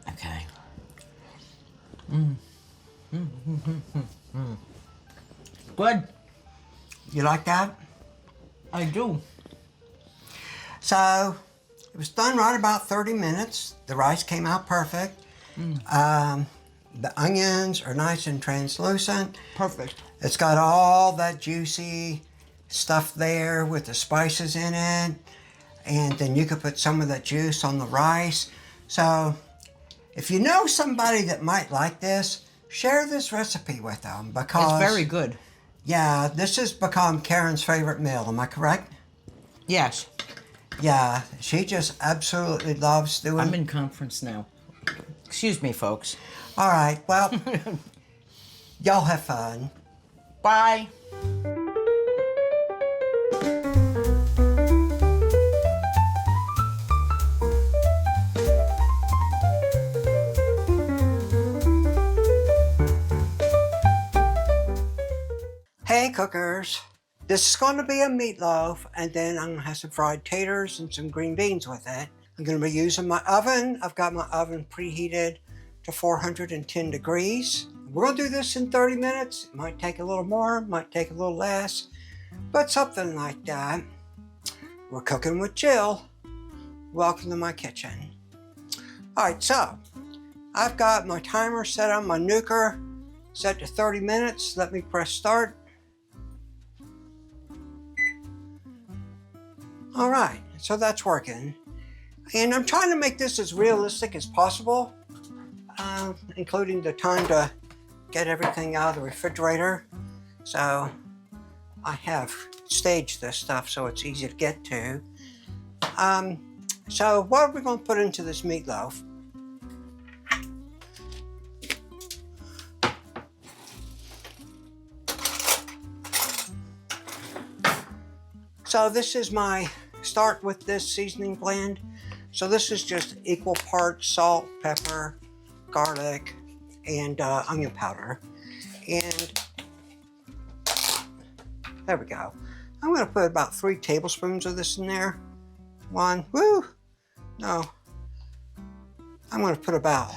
Okay. Good. You like that? I do. So, it was done right about 30 minutes. The rice came out perfect. The onions are nice and translucent. Perfect. It's got all that juicy stuff there with the spices in it. And then you could put some of that juice on the rice. So, if you know somebody that might like this, share this recipe with them because... It's very good. Yeah, this has become Karen's favorite meal. Am I correct? Yes. Yeah, she just absolutely loves doing... I'm in conference now. Excuse me, folks. All right, well, y'all have fun. Bye. Hey, cookers. This is going to be a meatloaf, and then I'm going to have some fried taters and some green beans with it. I'm going to be using my oven. I've got my oven preheated to 410 degrees. We're going to do this in 30 minutes. It might take a little more, might take a little less, but something like that. We're cooking with Jill. Welcome to my kitchen. All right, so I've got my timer set on my nuker, set to 30 minutes. Let me press start. All right, so that's working. And I'm trying to make this as realistic as possible, including the time to get everything out of the refrigerator. So I have staged this stuff so it's easy to get to. So what are we going to put into this meatloaf? So this is my start with this seasoning blend. So this is just equal parts salt, pepper, garlic, and onion powder. And there we go. I'm going to put about 3 tablespoons of this in there. I'm going to put about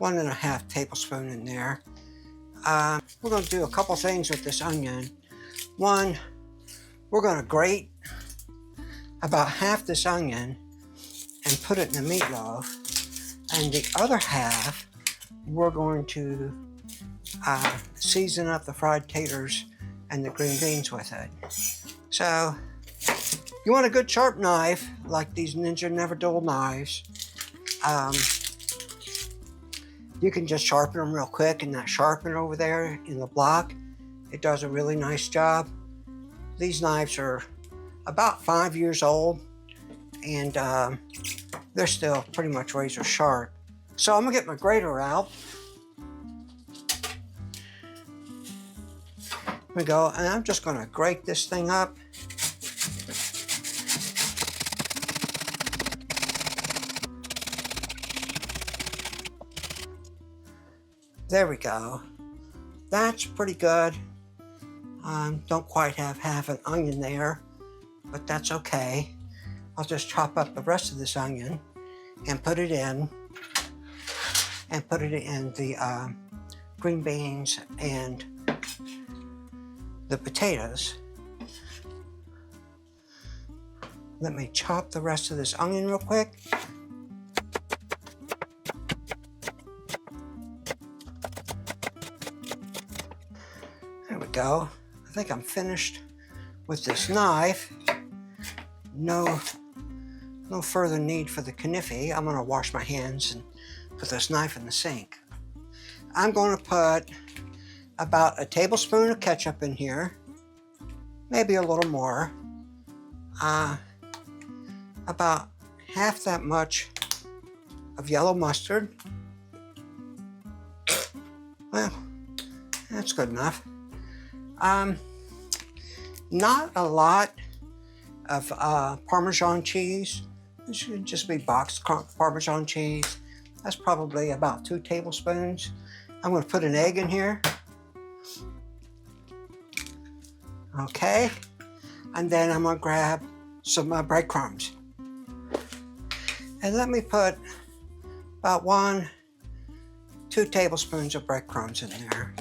1.5 tablespoons in there. We're going to do a couple things with this onion. One, we're going to grate about half this onion and put it in the meatloaf, and the other half we're going to season up the fried taters and the green beans with it. So you want a good sharp knife like these Ninja NeverDull knives. You can just sharpen them real quick, and that sharpener over there in the block, it does a really nice job. These knives are about 5 years old, and they're still pretty much razor sharp. So I'm gonna get my grater out. Here we go, and I'm just gonna grate this thing up. There we go. That's pretty good. Don't quite have half an onion there, but that's okay. I'll just chop up the rest of this onion and put it in, the green beans and the potatoes. Let me chop the rest of this onion real quick. go. I think I'm finished with this knife. No further need for the knife. I'm gonna wash my hands and put this knife in the sink. I'm gonna put about a tablespoon of ketchup in here, maybe a little more. About half that much of yellow mustard. Well, that's good enough. Not a lot of Parmesan cheese. This should just be boxed Parmesan cheese. That's probably about 2 tablespoons. I'm going to put an egg in here. Okay. And then I'm going to grab some breadcrumbs. And let me put about 2 tablespoons of breadcrumbs in there.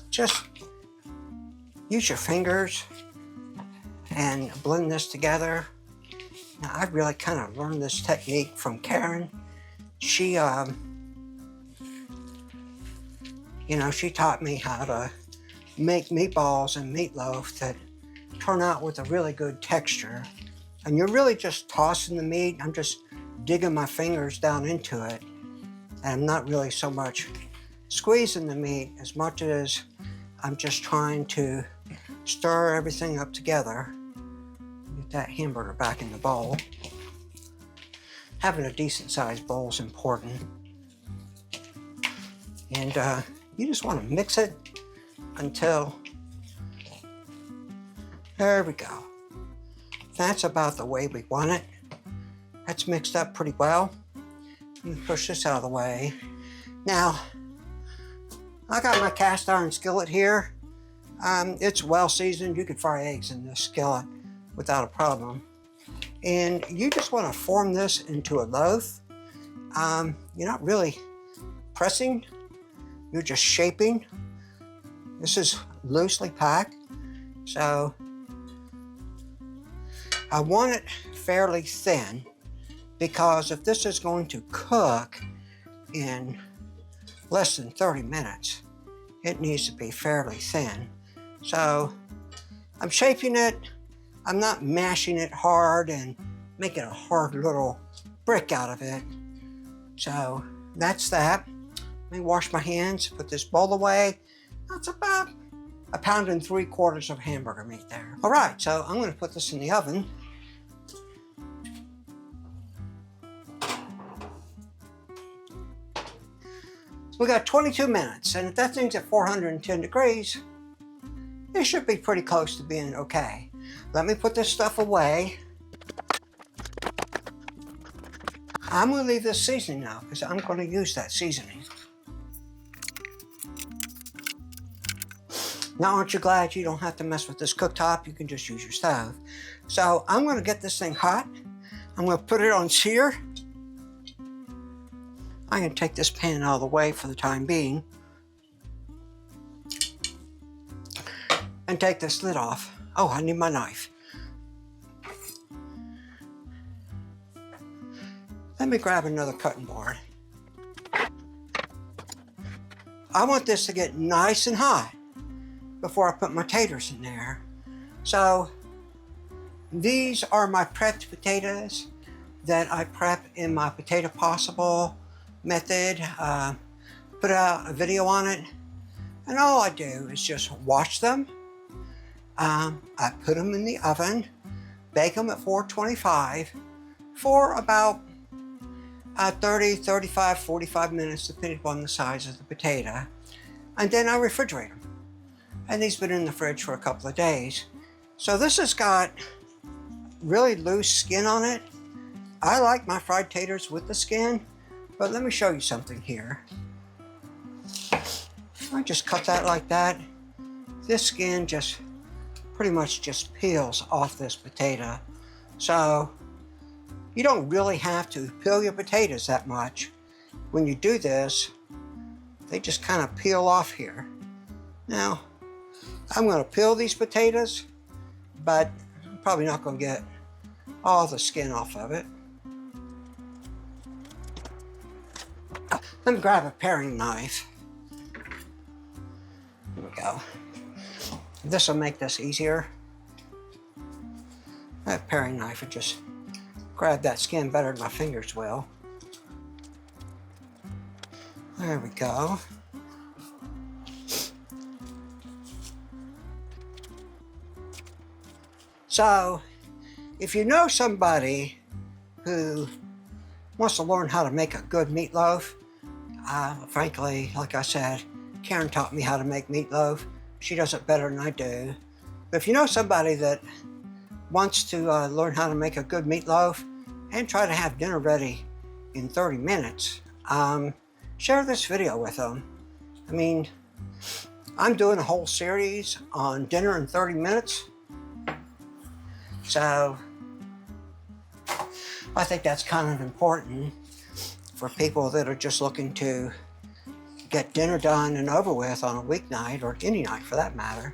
Just use your fingers and blend this together. Now, I really kind of learned this technique from Karen. She, she taught me how to make meatballs and meatloaf that turn out with a really good texture. And you're really just tossing the meat. I'm just digging my fingers down into it. And I'm not really so much squeezing the meat as much as I'm just trying to stir everything up together. Get that hamburger back in the bowl. Having a decent sized bowl is important. And you just want to mix it until, there we go. That's about the way we want it. That's mixed up pretty well. Let me push this out of the way. Now, I got my cast iron skillet here. It's well seasoned. You could fry eggs in this skillet without a problem. And you just want to form this into a loaf. You're not really pressing, you're just shaping. This is loosely packed, so I want it fairly thin, because if this is going to cook in less than 30 minutes, it needs to be fairly thin. So I'm shaping it. I'm not mashing it hard and making a hard little brick out of it. So that's that. Let me wash my hands, put this bowl away. That's about 1.75 pounds of hamburger meat there. All right, so I'm going to put this in the oven. We got 22 minutes, and if that thing's at 410 degrees, it should be pretty close to being okay. Let me put this stuff away. I'm going to leave this seasoning now because I'm going to use that seasoning. Now, aren't you glad you don't have to mess with this cooktop? You can just use your stove. So I'm going to get this thing hot. I'm going to put it on sear. I'm going to take this pan out of the way for the time being and take this lid off. Oh, I need my knife. Let me grab another cutting board. I want this to get nice and hot before I put my taters in there. So these are my prepped potatoes that I prep in my Potato Possible method. Put out a video on it, and all I do is just wash them. I put them in the oven, bake them at 425 for about 30, 35, 45 minutes, depending upon the size of the potato. And then I refrigerate them. And these have been in the fridge for a couple of days. So this has got really loose skin on it. I like my fried taters with the skin, but let me show you something here. I just cut that like that. This skin just pretty much just peels off this potato. So you don't really have to peel your potatoes that much. When you do this, they just kind of peel off here. Now, I'm going to peel these potatoes, but I'm probably not going to get all the skin off of it. Let me grab a paring knife. go. This will make this easier. That paring knife would just grab that skin better than my fingers will. There we go. So, if you know somebody who wants to learn how to make a good meatloaf, frankly, like I said, Karen taught me how to make meatloaf. She does it better than I do. But if you know somebody that wants to learn how to make a good meatloaf and try to have dinner ready in 30 minutes, share this video with them. I mean, I'm doing a whole series on dinner in 30 minutes. So I think that's kind of important for people that are just looking to get dinner done and over with on a weeknight, or any night for that matter.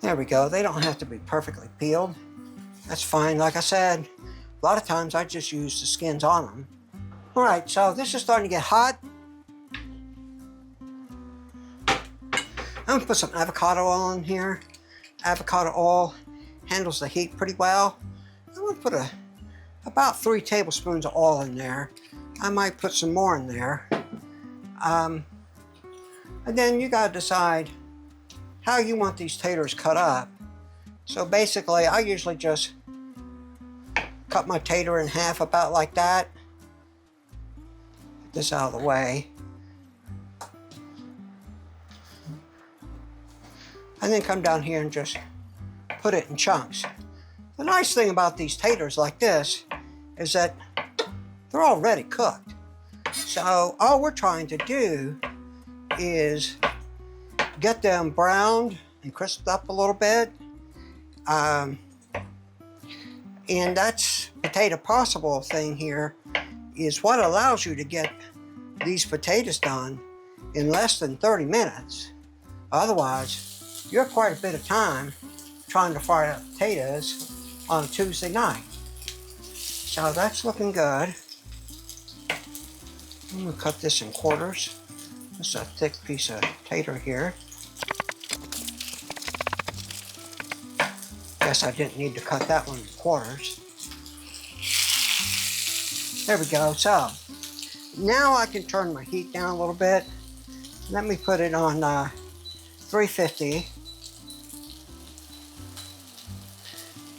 There we go. They don't have to be perfectly peeled. That's fine. Like I said, a lot of times I just use the skins on them. All right, so this is starting to get hot. I'm gonna put some avocado oil in here. Avocado oil handles the heat pretty well. I'm gonna put about 3 tablespoons of oil in there. I might put some more in there. And then you gotta decide how you want these taters cut up. So basically, I usually just cut my tater in half about like that. Get this out of the way. And then come down here and just put it in chunks. The nice thing about these taters like this is that they're already cooked. So all we're trying to do is get them browned and crisped up a little bit. And that's potato possible thing here is what allows you to get these potatoes done in less than 30 minutes. Otherwise, you have quite a bit of time trying to fry up potatoes on a Tuesday night. So that's looking good. I'm gonna cut this in quarters. This is a thick piece of tater here. Guess I didn't need to cut that one in quarters. There we go. So now I can turn my heat down a little bit. Let me put it on 350.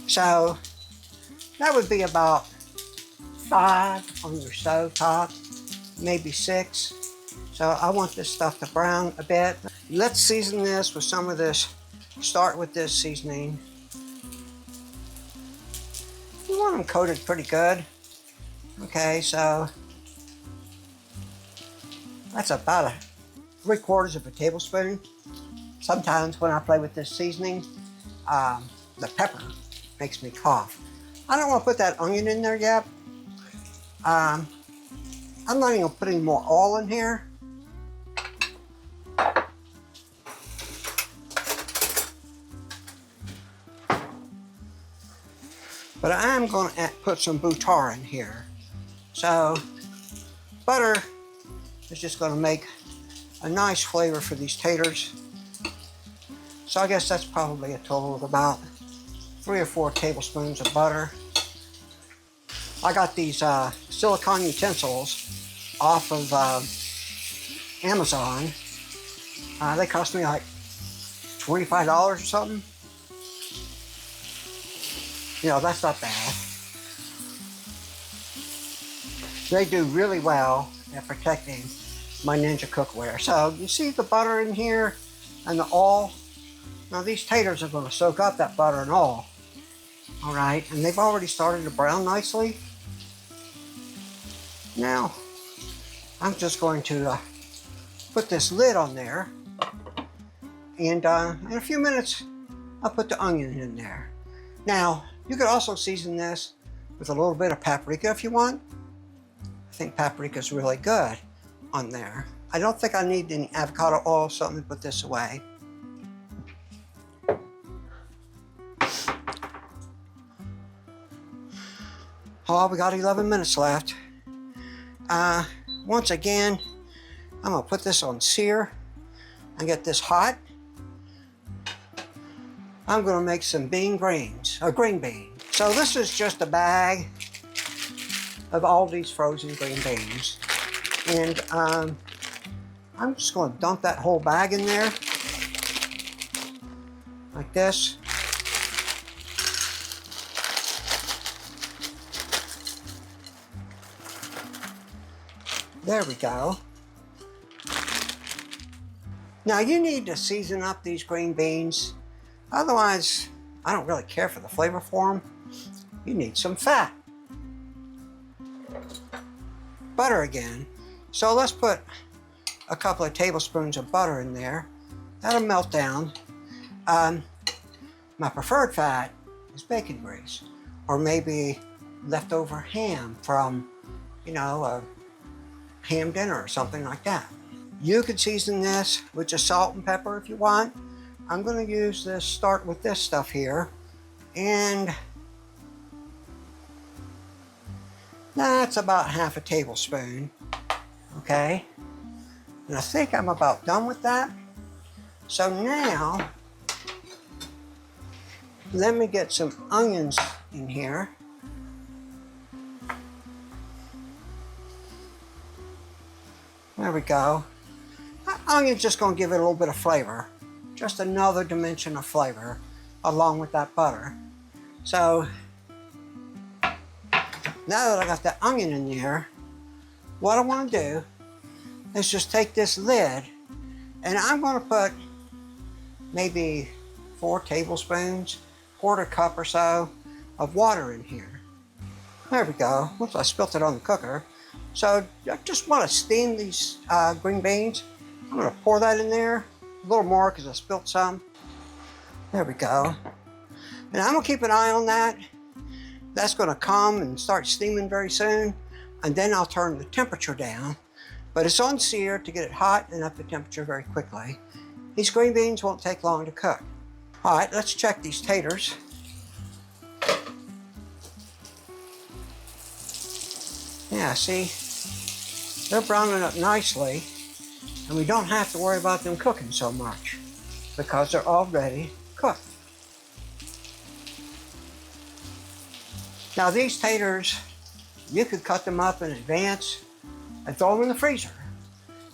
So that would be about 5 on your stove top, maybe 6. So I want this stuff to brown a bit. Let's season this with some of this. Start with this seasoning. You want them coated pretty good. Okay, so that's about 3/4 of a tablespoon. Sometimes when I play with this seasoning, the pepper makes me cough. I don't want to put that onion in there yet. I'm not even going to put any more oil in here. But I am going to put some butter in here. So butter is just going to make a nice flavor for these taters. So I guess that's probably a total of about 3 or 4 tablespoons of butter. I got these silicone utensils off of Amazon. They cost me like $25 or something. You know, that's not bad. They do really well at protecting my Ninja cookware. So you see the butter in here and the oil. Now these taters are going to soak up that butter and oil. All right, and they've already started to brown nicely. Now, I'm just going to put this lid on there. And in a few minutes, I'll put the onion in there. Now, you could also season this with a little bit of paprika if you want. I think paprika is really good on there. I don't think I need any avocado oil, so I'm going to put this away. Oh, we got 11 minutes left. Once again, I'm gonna put this on sear and get this hot. I'm gonna make some green beans. So this is just a bag of all these frozen green beans. And I'm just gonna dump that whole bag in there, like this. There we go. Now you need to season up these green beans. Otherwise, I don't really care for the flavor for them. You need some fat. Butter again. So let's put a couple of tablespoons of butter in there. That'll melt down. My preferred fat is bacon grease, or maybe leftover ham from, you know, a ham dinner or something like that. You could season this with just salt and pepper if you want. I'm going to use this, start with this stuff here, and that's about half a tablespoon. Okay, and I think I'm about done with that. So now, let me get some onions in here. There we go. That onion's just going to give it a little bit of flavor. Just another dimension of flavor along with that butter. So, now that I got that onion in there, what I want to do is just take this lid and I'm going to put maybe 4 tablespoons, quarter cup or so of water in here. There we go. Whoops, I spilt it on the cooker. So I just want to steam these green beans. I'm going to pour that in there, a little more because I spilt some. There we go. And I'm going to keep an eye on that. That's going to come and start steaming very soon. And then I'll turn the temperature down. But it's on sear to get it hot and up the temperature very quickly. These green beans won't take long to cook. All right, let's check these taters. Yeah, see, they're browning up nicely, and we don't have to worry about them cooking so much because they're already cooked. Now these taters, you could cut them up in advance and throw them in the freezer.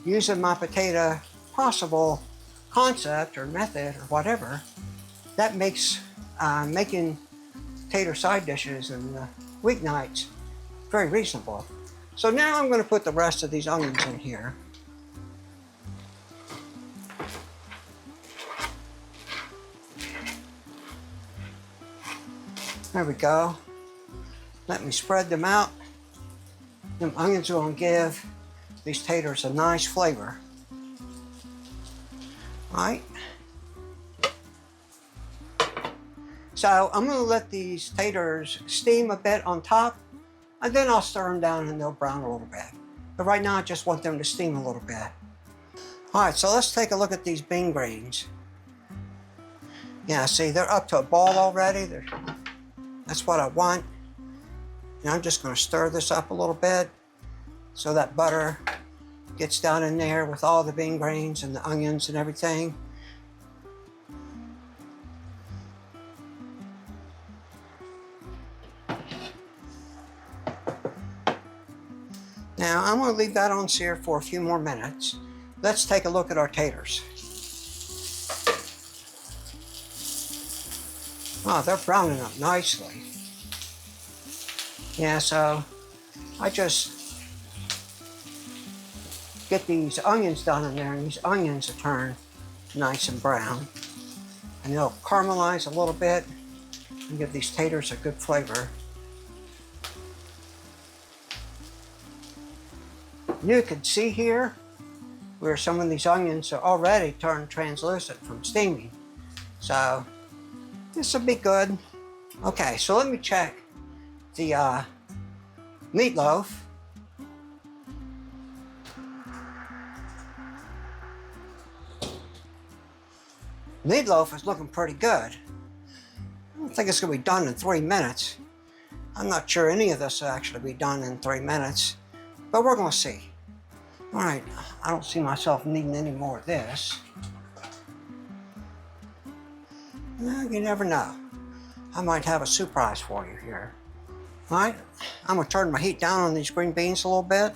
Using my potato possible concept or method or whatever, that makes making tater side dishes and weeknights very reasonable. So now I'm going to put the rest of these onions in here. There we go. Let me spread them out. Them onions are going to give these taters a nice flavor. All right. So I'm going to let these taters steam a bit on top, and then I'll stir them down and they'll brown a little bit. But right now I just want them to steam a little bit. All right, so let's take a look at these bean grains. Yeah, see, they're up to a ball already. That's what I want. And I'm just going to stir this up a little bit so that butter gets down in there with all the bean grains and the onions and everything. Now I'm going to leave that on sear for a few more minutes. Let's take a look at our taters. Oh, they're browning up nicely. Yeah, so I just get these onions down in there, and these onions will turn nice and brown. And they'll caramelize a little bit and give these taters a good flavor. You can see here where some of these onions are already turned translucent from steaming. So this will be good. Okay, so let me check the meatloaf. Meatloaf is looking pretty good. I don't think it's going to be done in 3 minutes. I'm not sure any of this will actually be done in 3 minutes, but we're gonna see. All right, I don't see myself needing any more of this. Well, you never know. I might have a surprise for you here. All right, I'm gonna turn my heat down on these green beans a little bit.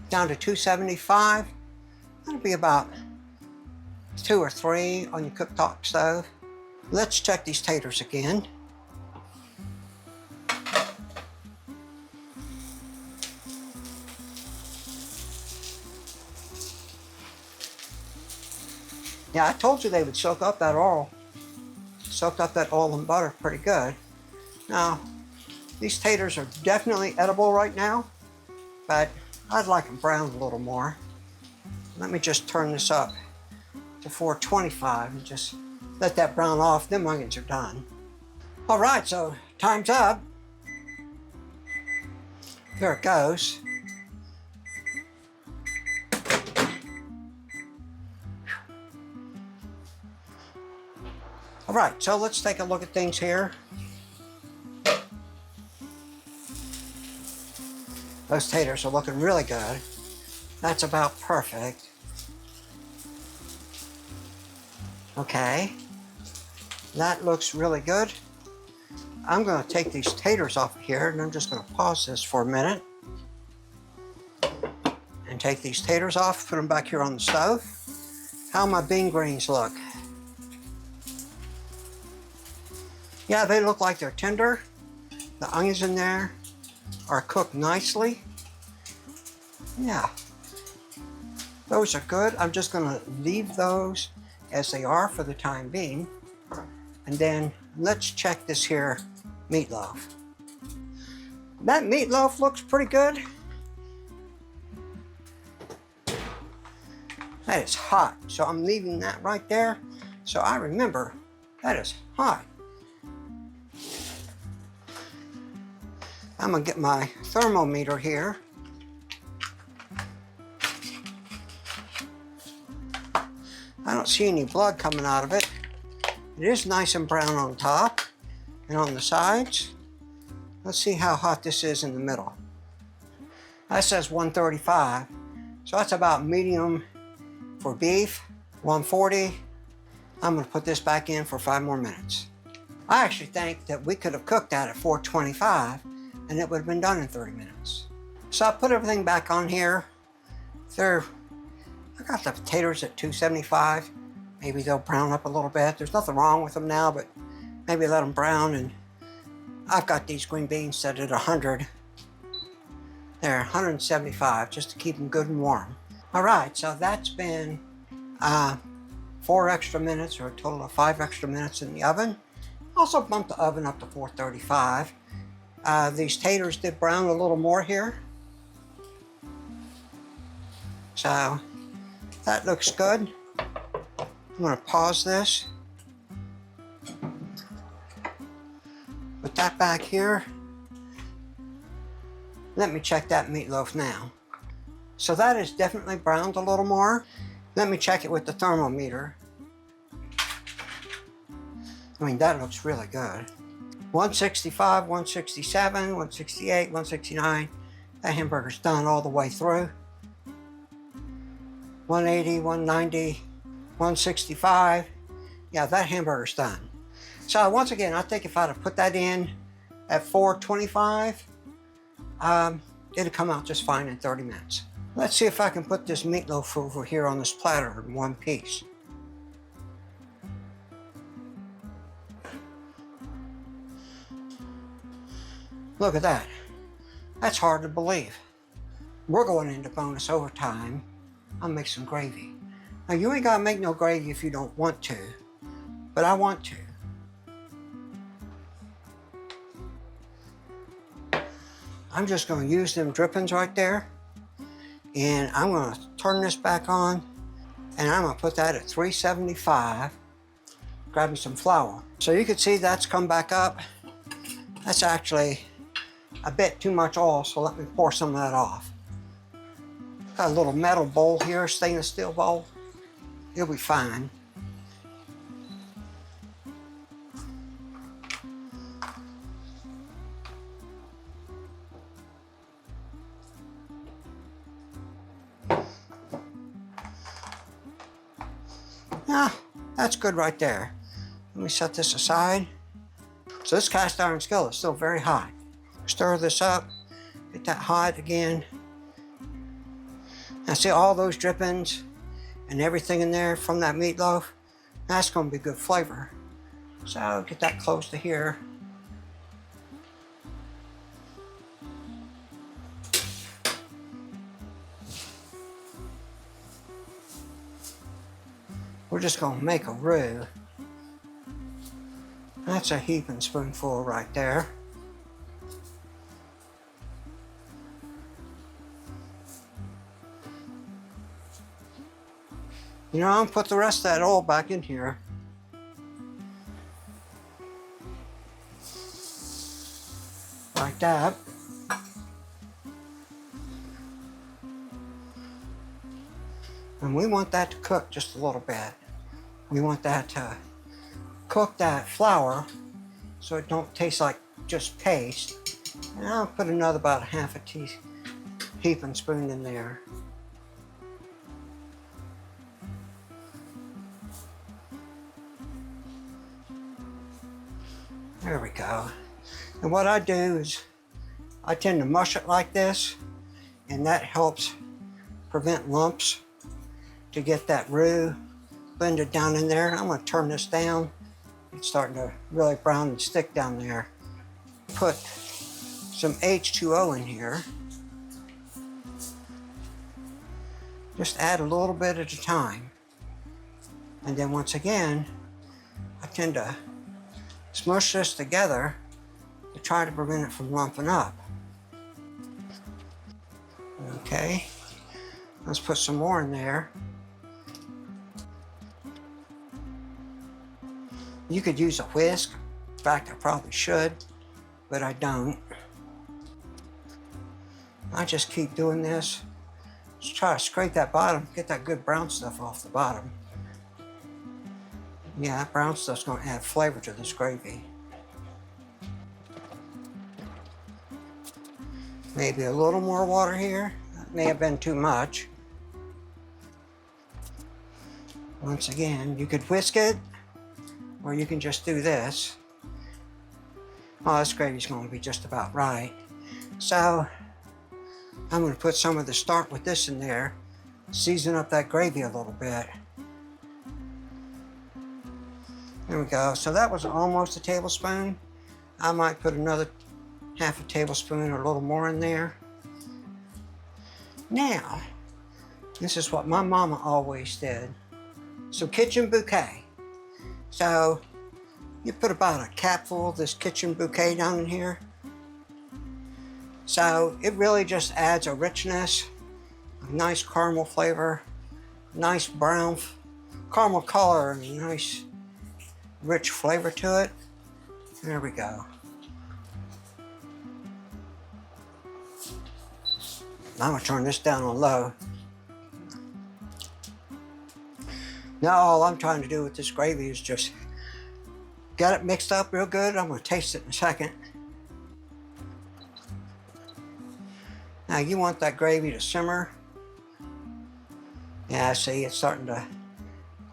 Down to 275. That'll be about 2 or 3 on your cooktop stove. Let's check these taters again. Yeah, I told you they would soak up that oil. Soak up that oil and butter pretty good. Now, these taters are definitely edible right now, but I'd like them browned a little more. Let me just turn this up to 425 and just let that brown off. Them onions are done. All right, so time's up. There it goes. All right, so let's take a look at things here. Those taters are looking really good. That's about perfect. Okay, that looks really good. I'm gonna take these taters off of here and I'm just gonna pause this for a minute. And take these taters off, put them back here on the stove. How my bean greens look? Yeah, they look like they're tender. The onions in there are cooked nicely. Yeah, those are good. I'm just gonna leave those as they are for the time being. And then let's check this here meatloaf. That meatloaf looks pretty good. That is hot, so I'm leaving that right there. So I remember that is hot. I'm gonna get my thermometer here. I don't see any blood coming out of it. It is nice and brown on top and on the sides. Let's see how hot this is in the middle. That says 135, so that's about medium for beef. 140. I'm gonna put this back in for 5 more minutes. I actually think that we could have cooked that at 425 and it would have been done in 30 minutes. So I put everything back on here. I got the potatoes at 275. Maybe they'll brown up a little bit. There's nothing wrong with them now, but maybe let them brown. And I've got these green beans set at 100. They're 175, just to keep them good and warm. All right, so that's been 4 extra minutes, or a total of 5 extra minutes in the oven. Also bumped the oven up to 435. These taters did brown a little more here. So that looks good. I'm gonna pause this. Put that back here. Let me check that meatloaf now. So that is definitely browned a little more. Let me check it with the thermometer. I mean, that looks really good. 165, 167, 168, 169. That hamburger's done all the way through. 180, 190, 165. Yeah, that hamburger's done. So once again, I think if I'd have put that in at 425, it'd come out just fine in 30 minutes. Let's see if I can put this meatloaf over here on this platter in one piece. Look at that. That's hard to believe. We're going into bonus overtime. I'll make some gravy. Now, you ain't gotta make no gravy if you don't want to, but I want to. I'm just gonna use them drippings right there, and I'm gonna turn this back on, and I'm gonna put that at 375. Grab me some flour. So you can see that's come back up. That's actually a bit too much oil, so let me pour some of that off. Got a little metal bowl here, stainless steel bowl. It'll be fine. Ah, that's good right there. Let me set this aside. So this cast iron skillet is still very hot. Stir this up, get that hot again. Now see all those drippings and everything in there from that meatloaf? That's gonna be good flavor. So get that close to here. We're just gonna make a roux. That's a heaping spoonful right there. You know, I'll put the rest of that oil back in here. Like that. And we want that to cook just a little bit. We want that to cook that flour so it don't taste like just paste. And I'll put another about half a heaping spoon in there. There we go. And what I do is I tend to mush it like this, and that helps prevent lumps to get that roux blended down in there. I'm gonna turn this down. It's starting to really brown and stick down there. Put some H2O in here. Just add a little bit at a time. And then once again, I tend to smush this together to try to prevent it from lumping up. Okay, let's put some more in there. You could use a whisk. In fact, I probably should, but I don't. I just keep doing this. Just try to scrape that bottom, get that good brown stuff off the bottom. Yeah, that brown stuff's gonna add flavor to this gravy. Maybe a little more water here. That may have been too much. Once again, you could whisk it, or you can just do this. Oh, this gravy's gonna be just about right. So, I'm gonna put some of the start with this in there, season up that gravy a little bit. There we go. So that was almost a tablespoon. I might put another half a tablespoon or a little more in there. Now, this is what my mama always did. Some kitchen bouquet. So you put about a capful of this kitchen bouquet down in here. So it really just adds a richness, a nice caramel flavor, nice brown caramel color, and a nice rich flavor to it. There we go. I'm gonna turn this down on low. Now all I'm trying to do with this gravy is just get it mixed up real good. I'm gonna taste it in a second. Now you want that gravy to simmer. Yeah, see, it's starting to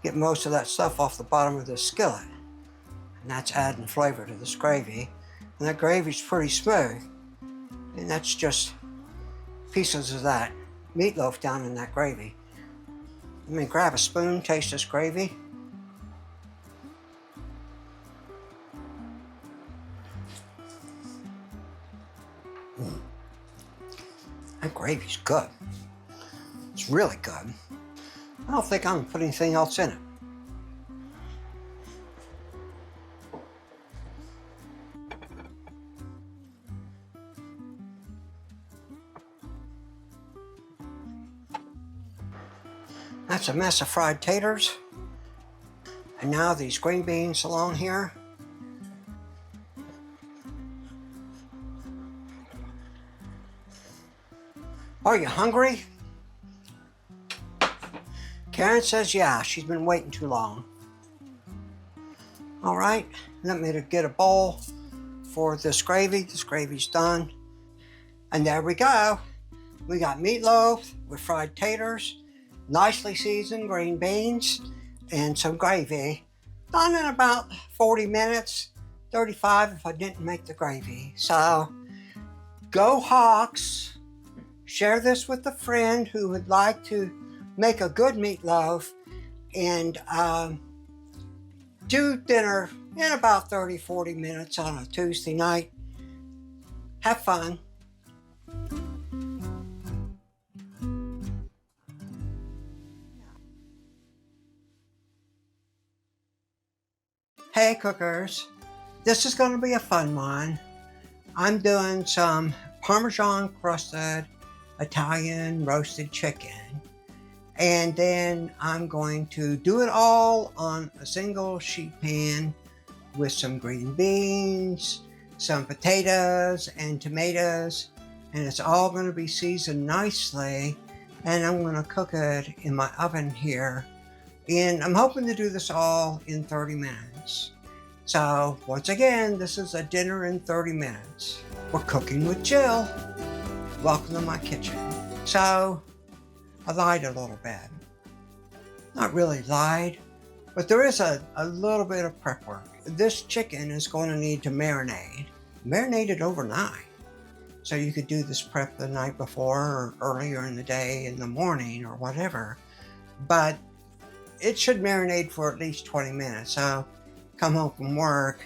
get most of that stuff off the bottom of this skillet. And that's adding flavor to this gravy. And that gravy's pretty smooth. And that's just pieces of that meatloaf down in that gravy. Let me grab a spoon, taste this gravy. That gravy's good. It's really good. I don't think I'm gonna put anything else in it. That's a mess of fried taters. And now these green beans along here. Are you hungry? Karen says yeah, she's been waiting too long. All right, let me get a bowl for this gravy. This gravy's done. And there we go. We got meatloaf with fried taters, nicely seasoned green beans, and some gravy. Done in about 40 minutes, 35 if I didn't make the gravy. So, go Hawks! Share this with a friend who would like to make a good meatloaf, and do dinner in about 30-40 minutes on a Tuesday night. Have fun. Hey cookers, this is going to be a fun one. I'm doing some Parmesan crusted Italian roasted chicken, and then I'm going to do it all on a single sheet pan with some green beans, some potatoes and tomatoes, and it's all going to be seasoned nicely, and I'm going to cook it in my oven here, and I'm hoping to do this all in 30 minutes. So once again, this is a dinner in 30 minutes. We're cooking with Jill. Welcome to my kitchen. So I lied a little bit. Not really lied, but there is a little bit of prep work. This chicken is going to need to marinate. Marinate it overnight. So you could do this prep the night before or earlier in the day, in the morning or whatever. But it should marinate for at least 20 minutes. So come home from work,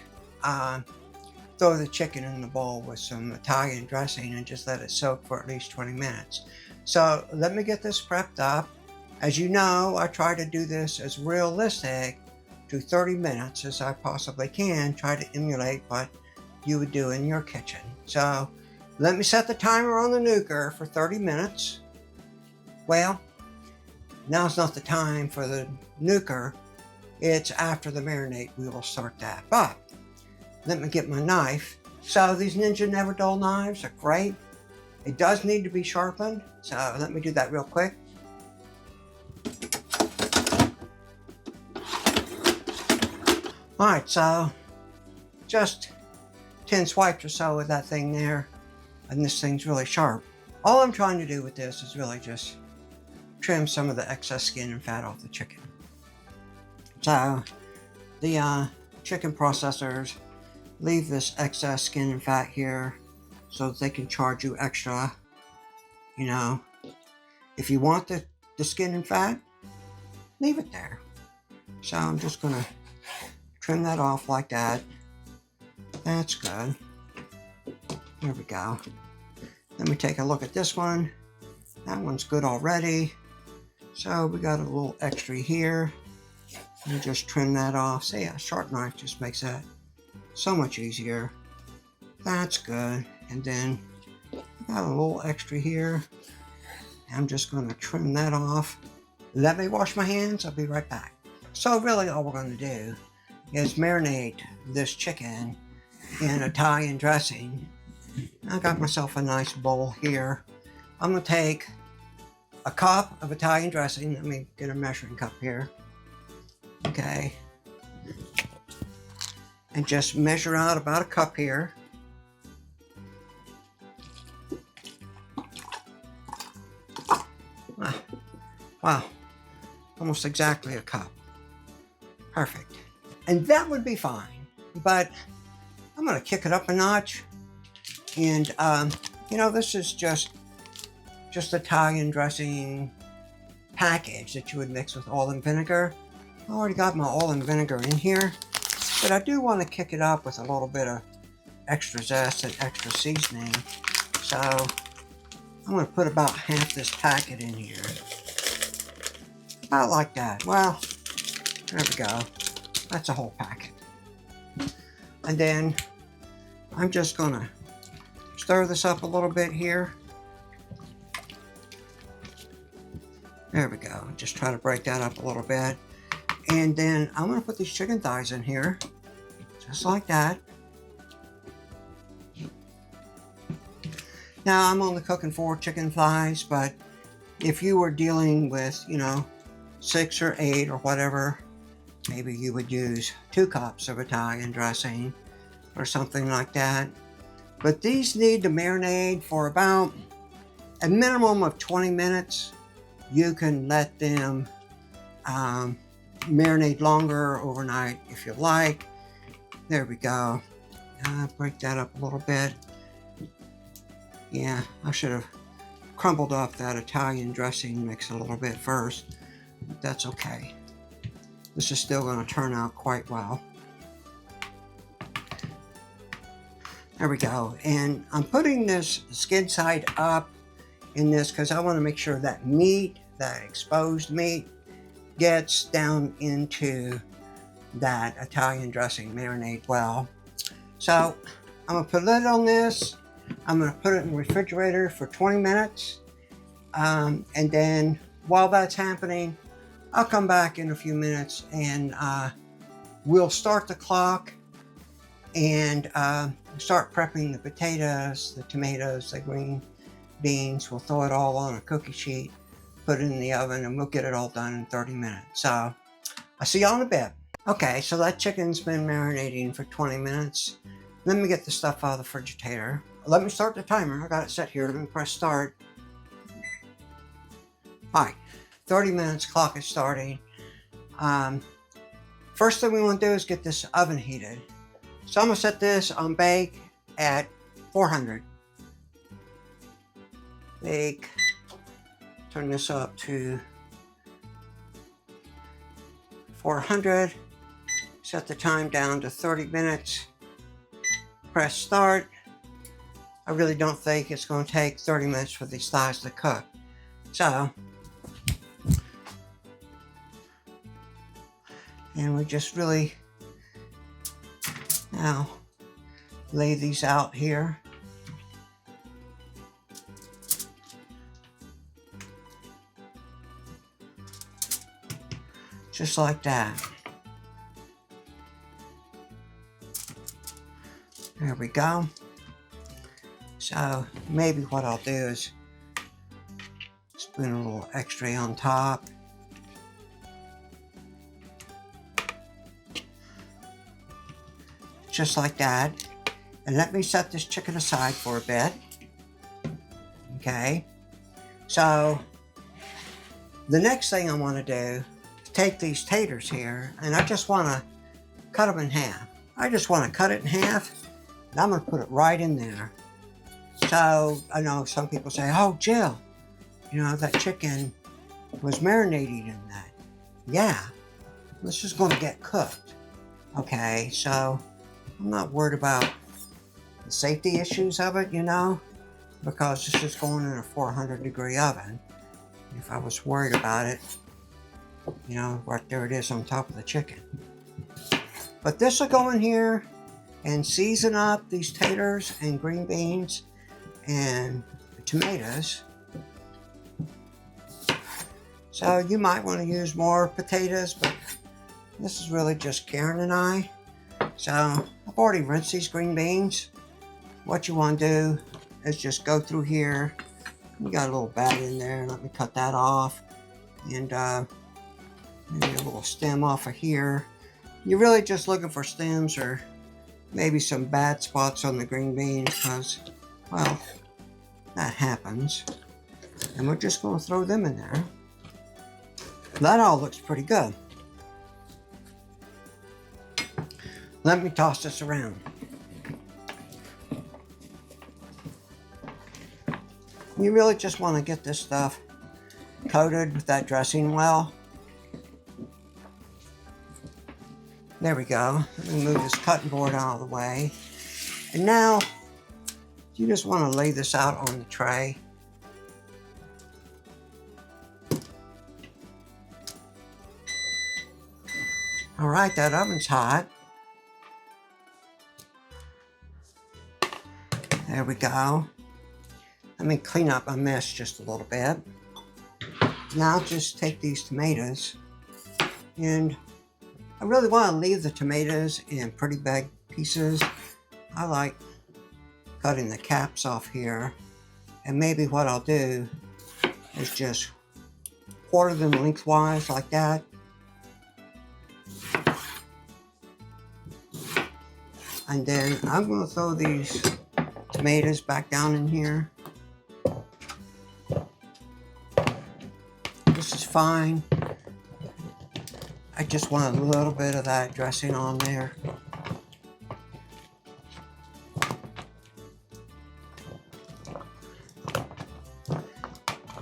throw the chicken in the bowl with some Italian dressing and just let it soak for at least 20 minutes. So let me get this prepped up. As you know, I try to do this as realistic to 30 minutes as I possibly can, try to emulate what you would do in your kitchen. So let me set the timer on the nuker for 30 minutes. Well, now's not the time for the nuker. It's after the marinade we will start that. But let me get my knife. So these Ninja NeverDull knives are great. It does need to be sharpened, so let me do that real quick. Alright, so just 10 swipes or so with that thing there, and this thing's really sharp. All I'm trying to do with this is really just trim some of the excess skin and fat off the chicken. So the chicken processors leave this excess skin and fat here so that they can charge you extra. You know, if you want the skin and fat, leave it there. So I'm just gonna trim that off like that. That's good. There we go. Let me take a look at this one. That one's good already. So we got a little extra here. Let me just trim that off. See, a sharp knife just makes that so much easier. That's good. And then got a little extra here. I'm just going to trim that off. Let me wash my hands. I'll be right back. So really all we're going to do is marinate this chicken in Italian dressing. I got myself a nice bowl here. I'm going to take a cup of Italian dressing. Let me get a measuring cup here. Okay. And just measure out about a cup here. Wow, almost exactly a cup. Perfect. And that would be fine, but I'm gonna kick it up a notch. And you know, this is just Italian dressing package that you would mix with oil and vinegar. I already got my oil and vinegar in here, but I do want to kick it up with a little bit of extra zest and extra seasoning. So I'm going to put about half this packet in here. About like that. Well, there we go. That's a whole packet. And then I'm just going to stir this up a little bit here. There we go. Just try to break that up a little bit. And then I'm going to put these chicken thighs in here. Just like that. Now I'm only cooking 4 chicken thighs, but if you were dealing with, you know, 6 or 8 or whatever, maybe you would use 2 cups of Italian dressing or something like that. But these need to marinate for about a minimum of 20 minutes. You can let them marinate longer overnight if you like. There we go. Break that up a little bit. Yeah, I should have crumbled up that Italian dressing mix a little bit first. But that's okay. This is still going to turn out quite well. There we go. And I'm putting this skin side up in this because I want to make sure that meat, that exposed meat, gets down into that Italian dressing marinade well. So I'm going to put a lid on this. I'm going to put it in the refrigerator for 20 minutes. And then while that's happening, I'll come back in a few minutes and we'll start the clock and start prepping the potatoes, the tomatoes, the green beans. We'll throw it all on a cookie sheet, put it in the oven, and we'll get it all done in 30 minutes. So I'll see y'all in a bit. Okay, so that chicken's been marinating for 20 minutes. Let me get the stuff out of the refrigerator. Let me start the timer. I got it set here. Let me press start. All right, 30 minutes, clock is starting. First thing we want to do is get this oven heated. So I'm gonna set this on bake at 400. Bake, turn this up to 400. Set the time down to 30 minutes. Press start. I really don't think it's going to take 30 minutes for these thighs to cook. So, and we just really now lay these out here. Just like that. There we go. So maybe what I'll do is spoon a little extra on top. Just like that. And let me set this chicken aside for a bit. Okay. So the next thing I want to do is take these taters here and I just want to cut them in half. I just want to cut it in half and I'm going to put it right in there. So I know some people say, oh, Jill, you know, that chicken was marinating in that. Yeah, this is going to get cooked. Okay, so I'm not worried about the safety issues of it, you know, because this is going in a 400-degree oven. If I was worried about it, you know, right there it is on top of the chicken. But this will go in here and season up these taters and green beans and tomatoes. So you might want to use more potatoes, but this is really just Karen and I. So I've already rinsed these green beans. What you want to do is just go through here. We got a little bat in there. Let me cut that off. And maybe a little stem off of here. You're really just looking for stems or maybe some bad spots on the green beans because, well, that happens. And we're just going to throw them in there. That all looks pretty good. Let me toss this around. You really just want to get this stuff coated with that dressing well. There we go. Let me move this cutting board out of the way. And now, you just want to lay this out on the tray. All right, that oven's hot. There we go. Let me clean up my mess just a little bit. Now just take these tomatoes and I really want to leave the tomatoes in pretty big pieces. I like cutting the caps off here, and maybe what I'll do is just quarter them lengthwise like that. And then I'm going to throw these tomatoes back down in here. This is fine. I just want a little bit of that dressing on there.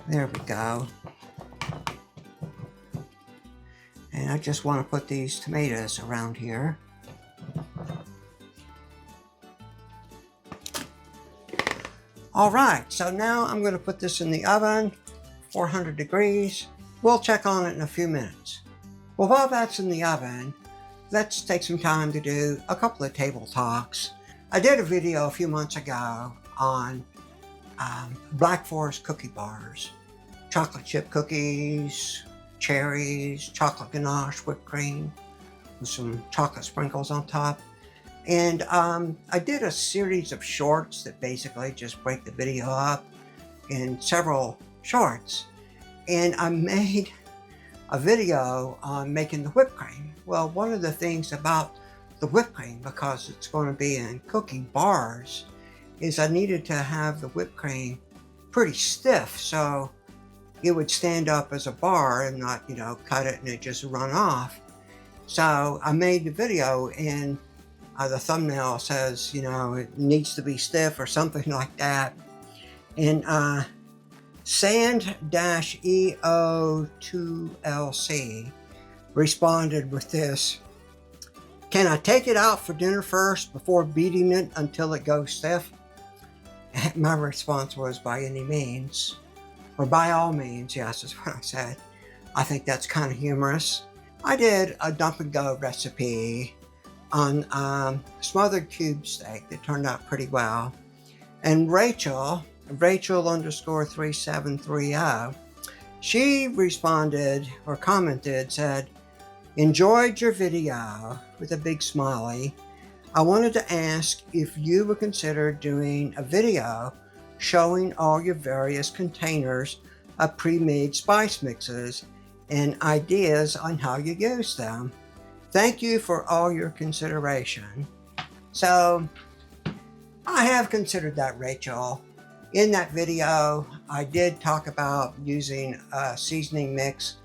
There we go. And I just want to put these tomatoes around here. All right, so now I'm going to put this in the oven, 400 degrees. We'll check on it in a few minutes. Well, while that's in the oven, let's take some time to do a couple of table talks. I did a video a few months ago on Black Forest cookie bars, chocolate chip cookies, cherries, chocolate ganache, whipped cream, with some chocolate sprinkles on top. And I did a series of shorts that basically just break the video up in several shorts. And I made a video on making the whipped cream. Well, one of the things about the whipped cream, because it's going to be in cookie bars, is I needed to have the whipped cream pretty stiff so it would stand up as a bar and not, you know, cut it and it just run off. So I made the video, and the thumbnail says, you know, it needs to be stiff or something like that. And Sand-EO2LC responded with this: "Can I take it out for dinner first before beating it until it goes stiff?" And my response was, by any means, or by all means, yes, is what I said. I think that's kind of humorous. I did a dump and go recipe on smothered cube steak that turned out pretty well. And Rachel _3730, she responded or commented, said, "Enjoyed your video," with a big smiley. "I wanted to ask if you would consider doing a video showing all your various containers of pre-made spice mixes and ideas on how you use them. Thank you for all your consideration." So I have considered that, Rachel. In that video, I did talk about using a seasoning mix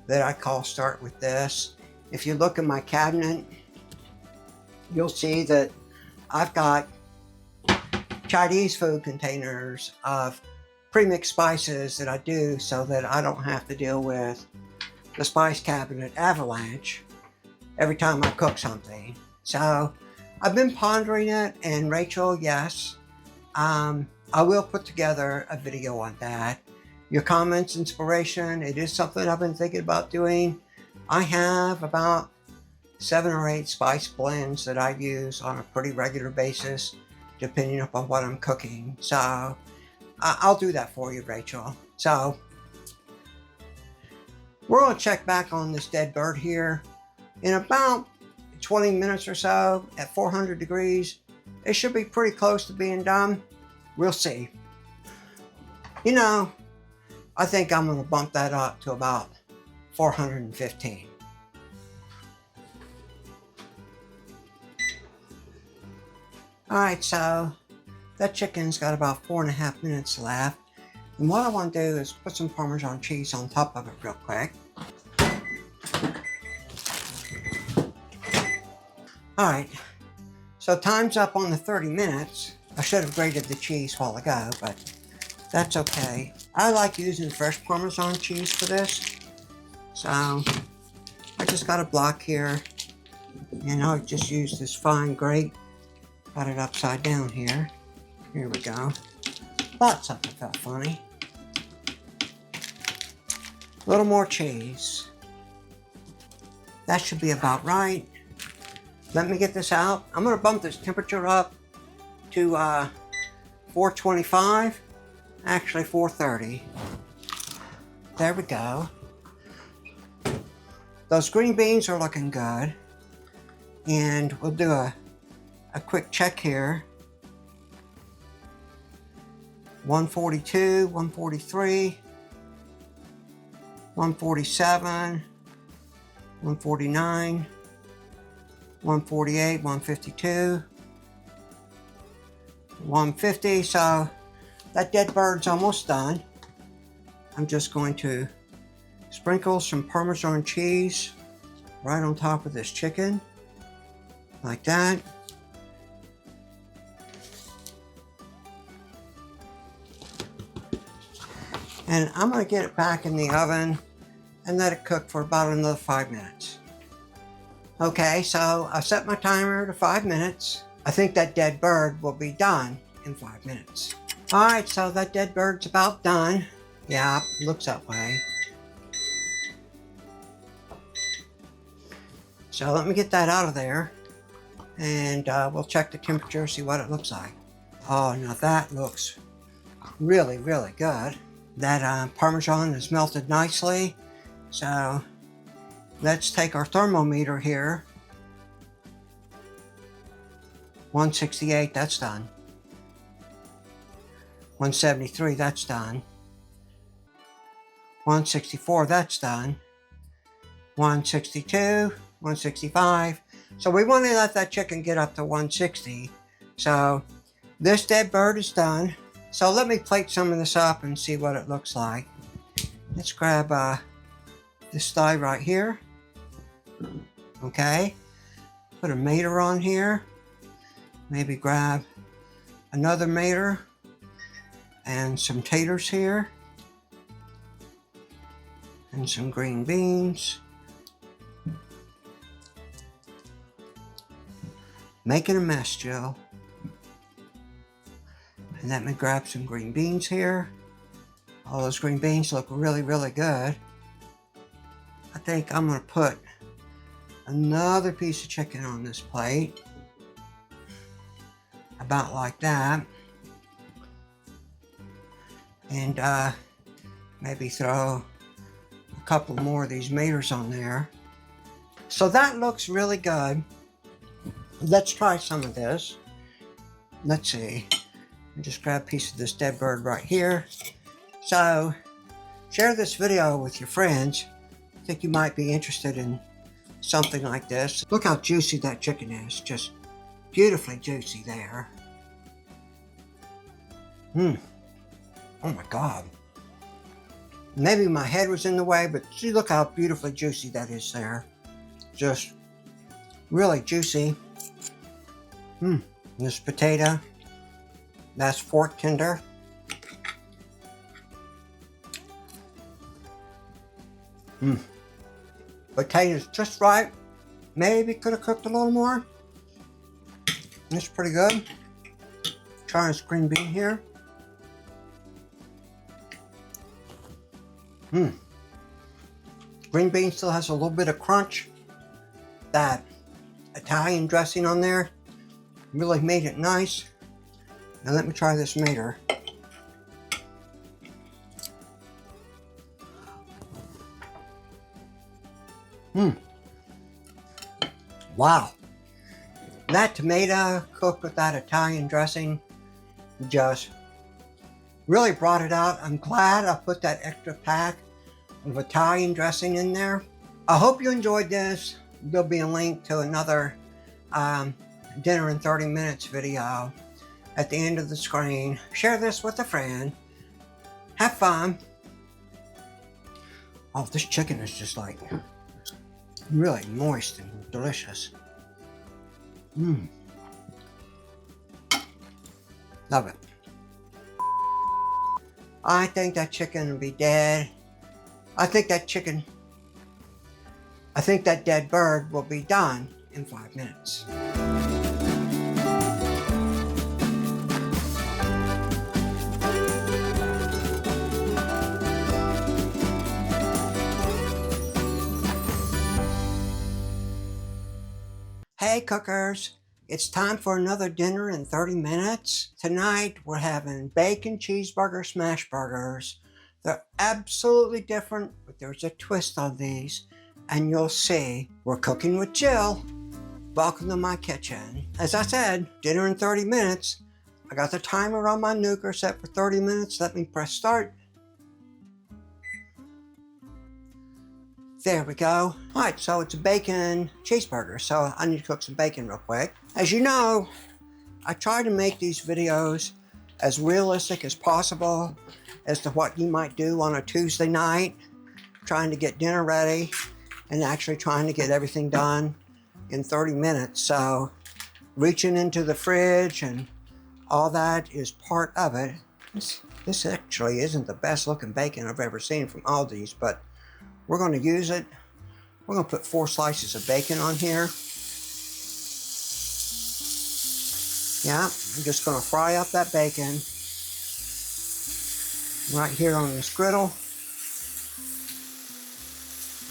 that I call Start With This. If you look in my cabinet, you'll see that I've got Chinese food containers of pre-mixed spices that I do so that I don't have to deal with the spice cabinet avalanche every time I cook something. So I've been pondering it, and Rachel, yes, I will put together a video on that. Your comments, inspiration, it is something I've been thinking about doing. I have about 7 or 8 spice blends that I use on a pretty regular basis, depending upon what I'm cooking. So I'll do that for you, Rachel. So we're going to check back on this dead bird here in about 20 minutes or so at 400 degrees. It should be pretty close to being done. We'll see. You know, I think I'm going to bump that up to about 415. Alright, so that chicken's got about 4.5 minutes left. And what I want to do is put some Parmesan cheese on top of it real quick. Alright, so time's up on the 30 minutes. I should have grated the cheese while ago, but that's okay. I like using fresh Parmesan cheese for this. So I just got a block here, and I'll just use this fine grate. Got it upside down here. Here we go. Thought something felt funny. A little more cheese. That should be about right. Let me get this out. I'm going to bump this temperature up to 425. Actually 430. There we go. Those green beans are looking good. And we'll do a quick check here. 142, 143, 147, 149, 148, 152, 150. So that dead bird's almost done. I'm just going to sprinkle some Parmesan cheese right on top of this chicken, like that. And I'm gonna get it back in the oven and let it cook for about another 5 minutes. Okay, so I set my timer to 5 minutes. I think that dead bird will be done in 5 minutes. All right, so that dead bird's about done. Yeah, looks that way. So let me get that out of there, and we'll check the temperature, see what it looks like. Oh, now that looks really, really good. That Parmesan is melted nicely. So let's take our thermometer here. 168, that's done. 173, that's done. 164, that's done. 162, 165. So we want to let that chicken get up to 160. So this dead bird is done. So let me plate some of this up and see what it looks like. Let's grab this thigh right here. Okay. Put a mater on here. Maybe grab another mater and some taters here. And some green beans. Making a mess, Jill. And let me grab some green beans here. All those green beans look really, really good. I think I'm gonna put another piece of chicken on this plate. About like that. And maybe throw a couple more of these maters on there. So that looks really good. Let's try some of this. Let's see. Just grab a piece of this dead bird right here. So share this video with your friends. I think you might be interested in something like this. Look how juicy that chicken is. Just beautifully juicy there. Oh my God. Maybe my head was in the way, but see, look how beautifully juicy that is there. Just really juicy. This potato, that's fork tender. Potatoes just right. Maybe could have cooked a little more. It's pretty good. Try this green bean here. Green bean still has a little bit of crunch. That Italian dressing on there really made it nice. Now let me try this mater. Wow. That tomato cooked with that Italian dressing just really brought it out. I'm glad I put that extra pack of Italian dressing in there. I hope you enjoyed this. There'll be a link to another dinner in 30 minutes video at the end of the screen. Share this with a friend. Have fun. Oh, this chicken is just like really moist and delicious. Love it. I think that chicken will be dead. I think that dead bird will be done in 5 minutes. Hey cookers, it's time for another dinner in 30 minutes. Tonight we're having bacon cheeseburger smash burgers. They're absolutely different, but there's a twist on these, and you'll see. We're cooking with Jill. Welcome to my kitchen. As I said, dinner in 30 minutes. I got the timer on my nuker set for 30 minutes. Let me press start. There we go. All right, so it's a bacon cheeseburger, so I need to cook some bacon real quick. As you know, I try to make these videos as realistic as possible as to what you might do on a Tuesday night, trying to get dinner ready. and actually trying to get everything done in 30 minutes. So reaching into the fridge and all that is part of it. This actually isn't the best looking bacon I've ever seen from Aldi's, but we're going to use it. We're going to put 4 slices of bacon on here. Yeah, I'm just going to fry up that bacon right here on this griddle.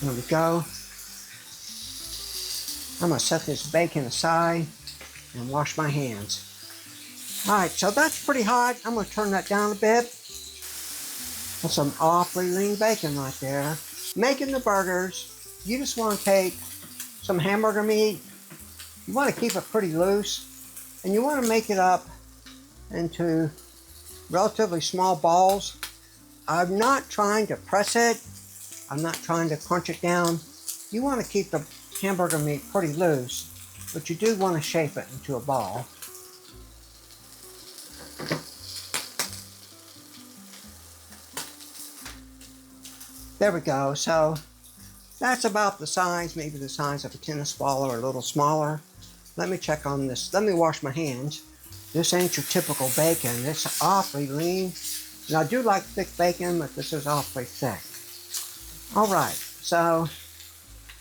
There we go. I'm going to set this bacon aside and wash my hands. Alright, so that's pretty hot. I'm going to turn that down a bit. That's some awfully lean bacon right there. Making the burgers, you just want to take some hamburger meat. You want to keep it pretty loose. And you want to make it up into relatively small balls. I'm not trying to press it. I'm not trying to crunch it down. You want to keep the hamburger meat pretty loose, but you do want to shape it into a ball. There we go. So that's about the size, maybe the size of a tennis ball or a little smaller. Let me check on this. Let me wash my hands. This ain't your typical bacon. It's awfully lean. And I do like thick bacon, but this is awfully thick. All right, so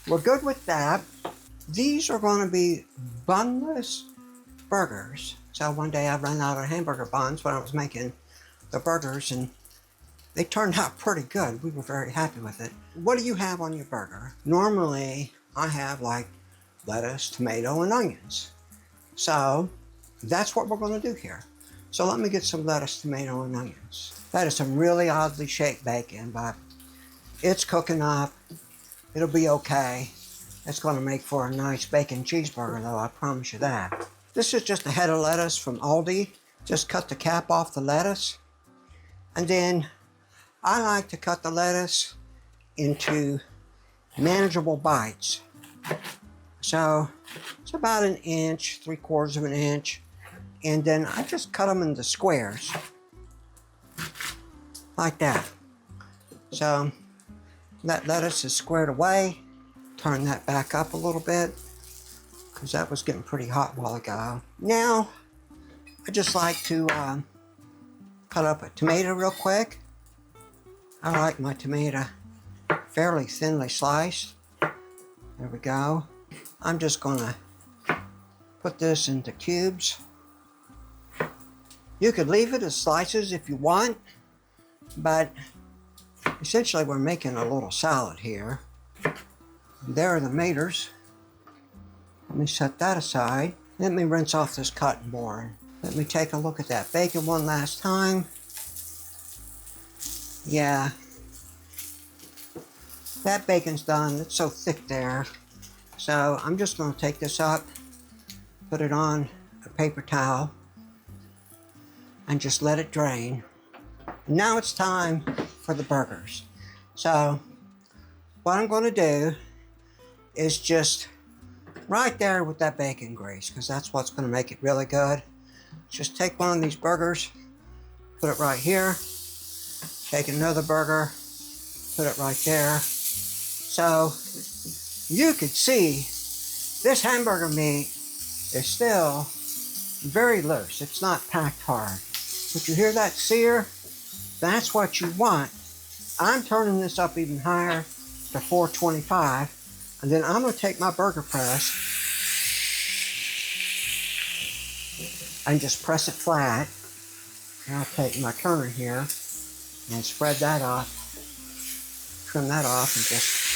we're good with that. These are going to be bunless burgers. So one day I ran out of hamburger buns when I was making the burgers, and they turned out pretty good. We were very happy with it. What do you have on your burger? Normally, I have like lettuce, tomato, and onions. So that's what we're going to do here. So let me get some lettuce, tomato, and onions. That is some really oddly shaped bacon, but it's cooking up. It'll be okay. It's going to make for a nice bacon cheeseburger, though, I promise you that. This is just a head of lettuce from Aldi. Just cut the cap off the lettuce. And then I like to cut the lettuce into manageable bites. So it's about 1 inch, 3/4 of an inch. And then I just cut them into squares. Like that. So that lettuce is squared away. Turn that back up a little bit, because that was getting pretty hot a while ago. Now, I just like to cut up a tomato real quick. I like my tomato fairly thinly sliced. There we go. I'm just gonna put this into cubes. You could leave it as slices if you want, but essentially we're making a little salad here. There are the maters. Let me set that aside. Let me rinse off this cotton board. Let me take a look at that bacon one last time. Yeah, that bacon's done. It's so thick there. So I'm just going to take this up, put it on a paper towel, and just let it drain. Now it's time for the burgers. So what I'm going to do is just right there with that bacon grease, because that's what's going to make it really good. Just take one of these burgers, put it right here. Take another burger, put it right there. So you could see this hamburger meat is still very loose. It's not packed hard. But you hear that sear? That's what you want. I'm turning this up even higher to 425. And then I'm going to take my burger press and just press it flat. And I'll take my turner here and spread that off, trim that off, and just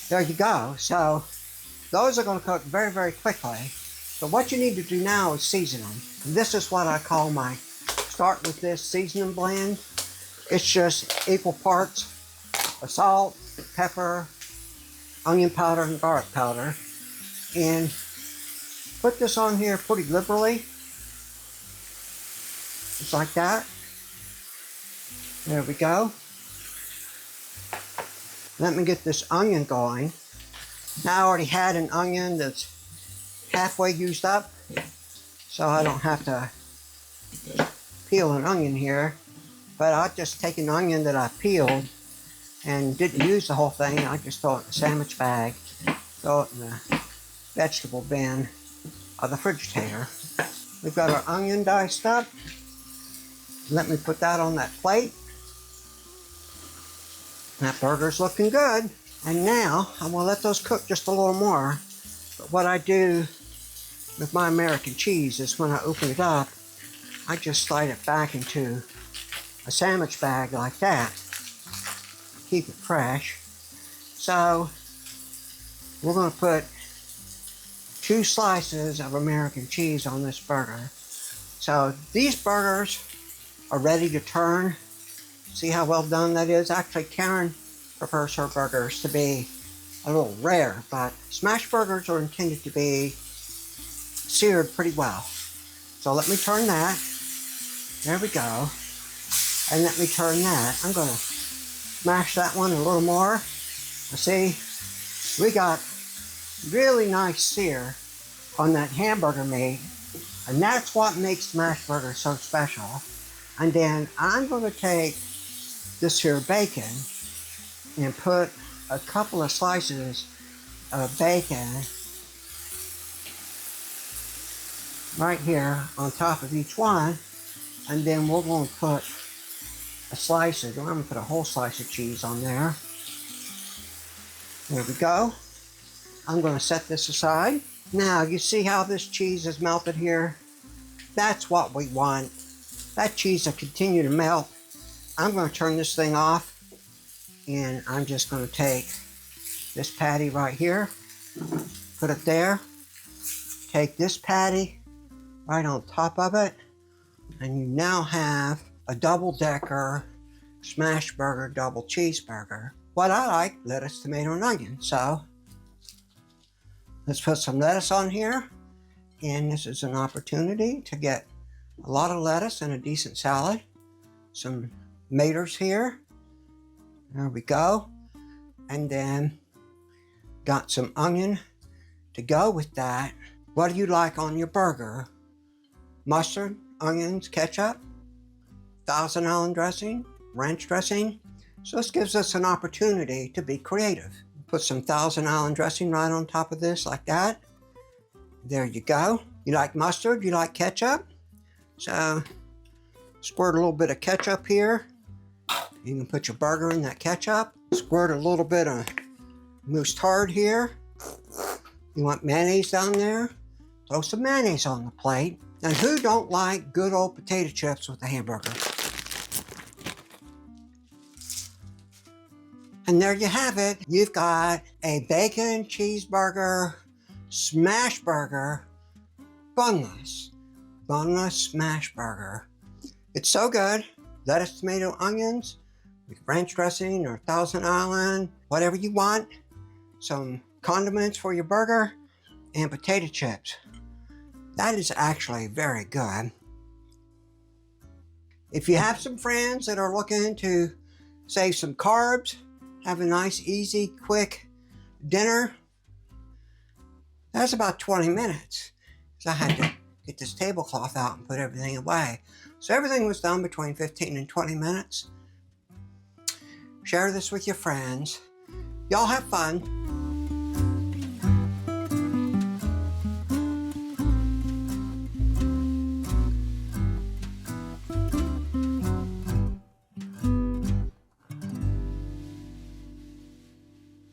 there you go. So those are going to cook very, very quickly. But what you need to do now is season them. And this is what I call my start with this seasoning blend. It's just equal parts of salt, pepper, onion powder, and garlic powder. And put this on here pretty liberally. Just like that. There we go. Let me get this onion going. Now I already had an onion that's halfway used up, so I don't have to peel an onion here, but I'll just take an onion that I peeled and didn't use the whole thing. I just throw it in a sandwich bag, throw it in the vegetable bin of the refrigerator. We've got our onion diced up. Let me put that on that plate. That burger's looking good. And now I'm gonna let those cook just a little more. But what I do with my American cheese is when I open it up, I just slide it back into a sandwich bag like that. Keep it fresh. So we're gonna put 2 slices of American cheese on this burger. So these burgers are ready to turn. See how well done that is? Actually, Karen prefers her burgers to be a little rare, but smash burgers are intended to be seared pretty well. So let me turn that. There we go. And let me turn that. I'm gonna smash that one a little more. See, we got really nice sear on that hamburger meat, and that's what makes smash burgers so special. And then I'm gonna take this here bacon and put a couple of slices of bacon right here on top of each one, and then we're going to put a slice of, I'm going to put a whole slice of cheese on there. There we go. I'm going to set this aside. Now you see how this cheese is melted here? That's what we want. That cheese will continue to melt. I'm going to turn this thing off, and I'm just going to take this patty right here, put it there, take this patty right on top of it, and you now have a double-decker smash burger, double cheeseburger. What I like, lettuce, tomato, and onion. So let's put some lettuce on here, and this is an opportunity to get a lot of lettuce and a decent salad. Some tomatoes here. There we go. And then got some onion to go with that. What do you like on your burger? Mustard, onions, ketchup, Thousand Island dressing, ranch dressing. So this gives us an opportunity to be creative. Put some Thousand Island dressing right on top of this like that. There you go. You like mustard? You like ketchup? So squirt a little bit of ketchup here. You can put your burger in that ketchup. Squirt a little bit of mustard here. You want mayonnaise down there? Throw some mayonnaise on the plate. And who don't like good old potato chips with a hamburger? And there you have it. You've got a bacon cheeseburger, smash burger, bunless smash burger. It's so good. Lettuce, tomato, onions, with ranch dressing or Thousand Island, whatever you want. Some condiments for your burger and potato chips. That is actually very good. If you have some friends that are looking to save some carbs, have a nice, easy, quick dinner, that's about 20 minutes. So I had to get this tablecloth out and put everything away. So everything was done between 15 and 20 minutes. Share this with your friends. Y'all have fun.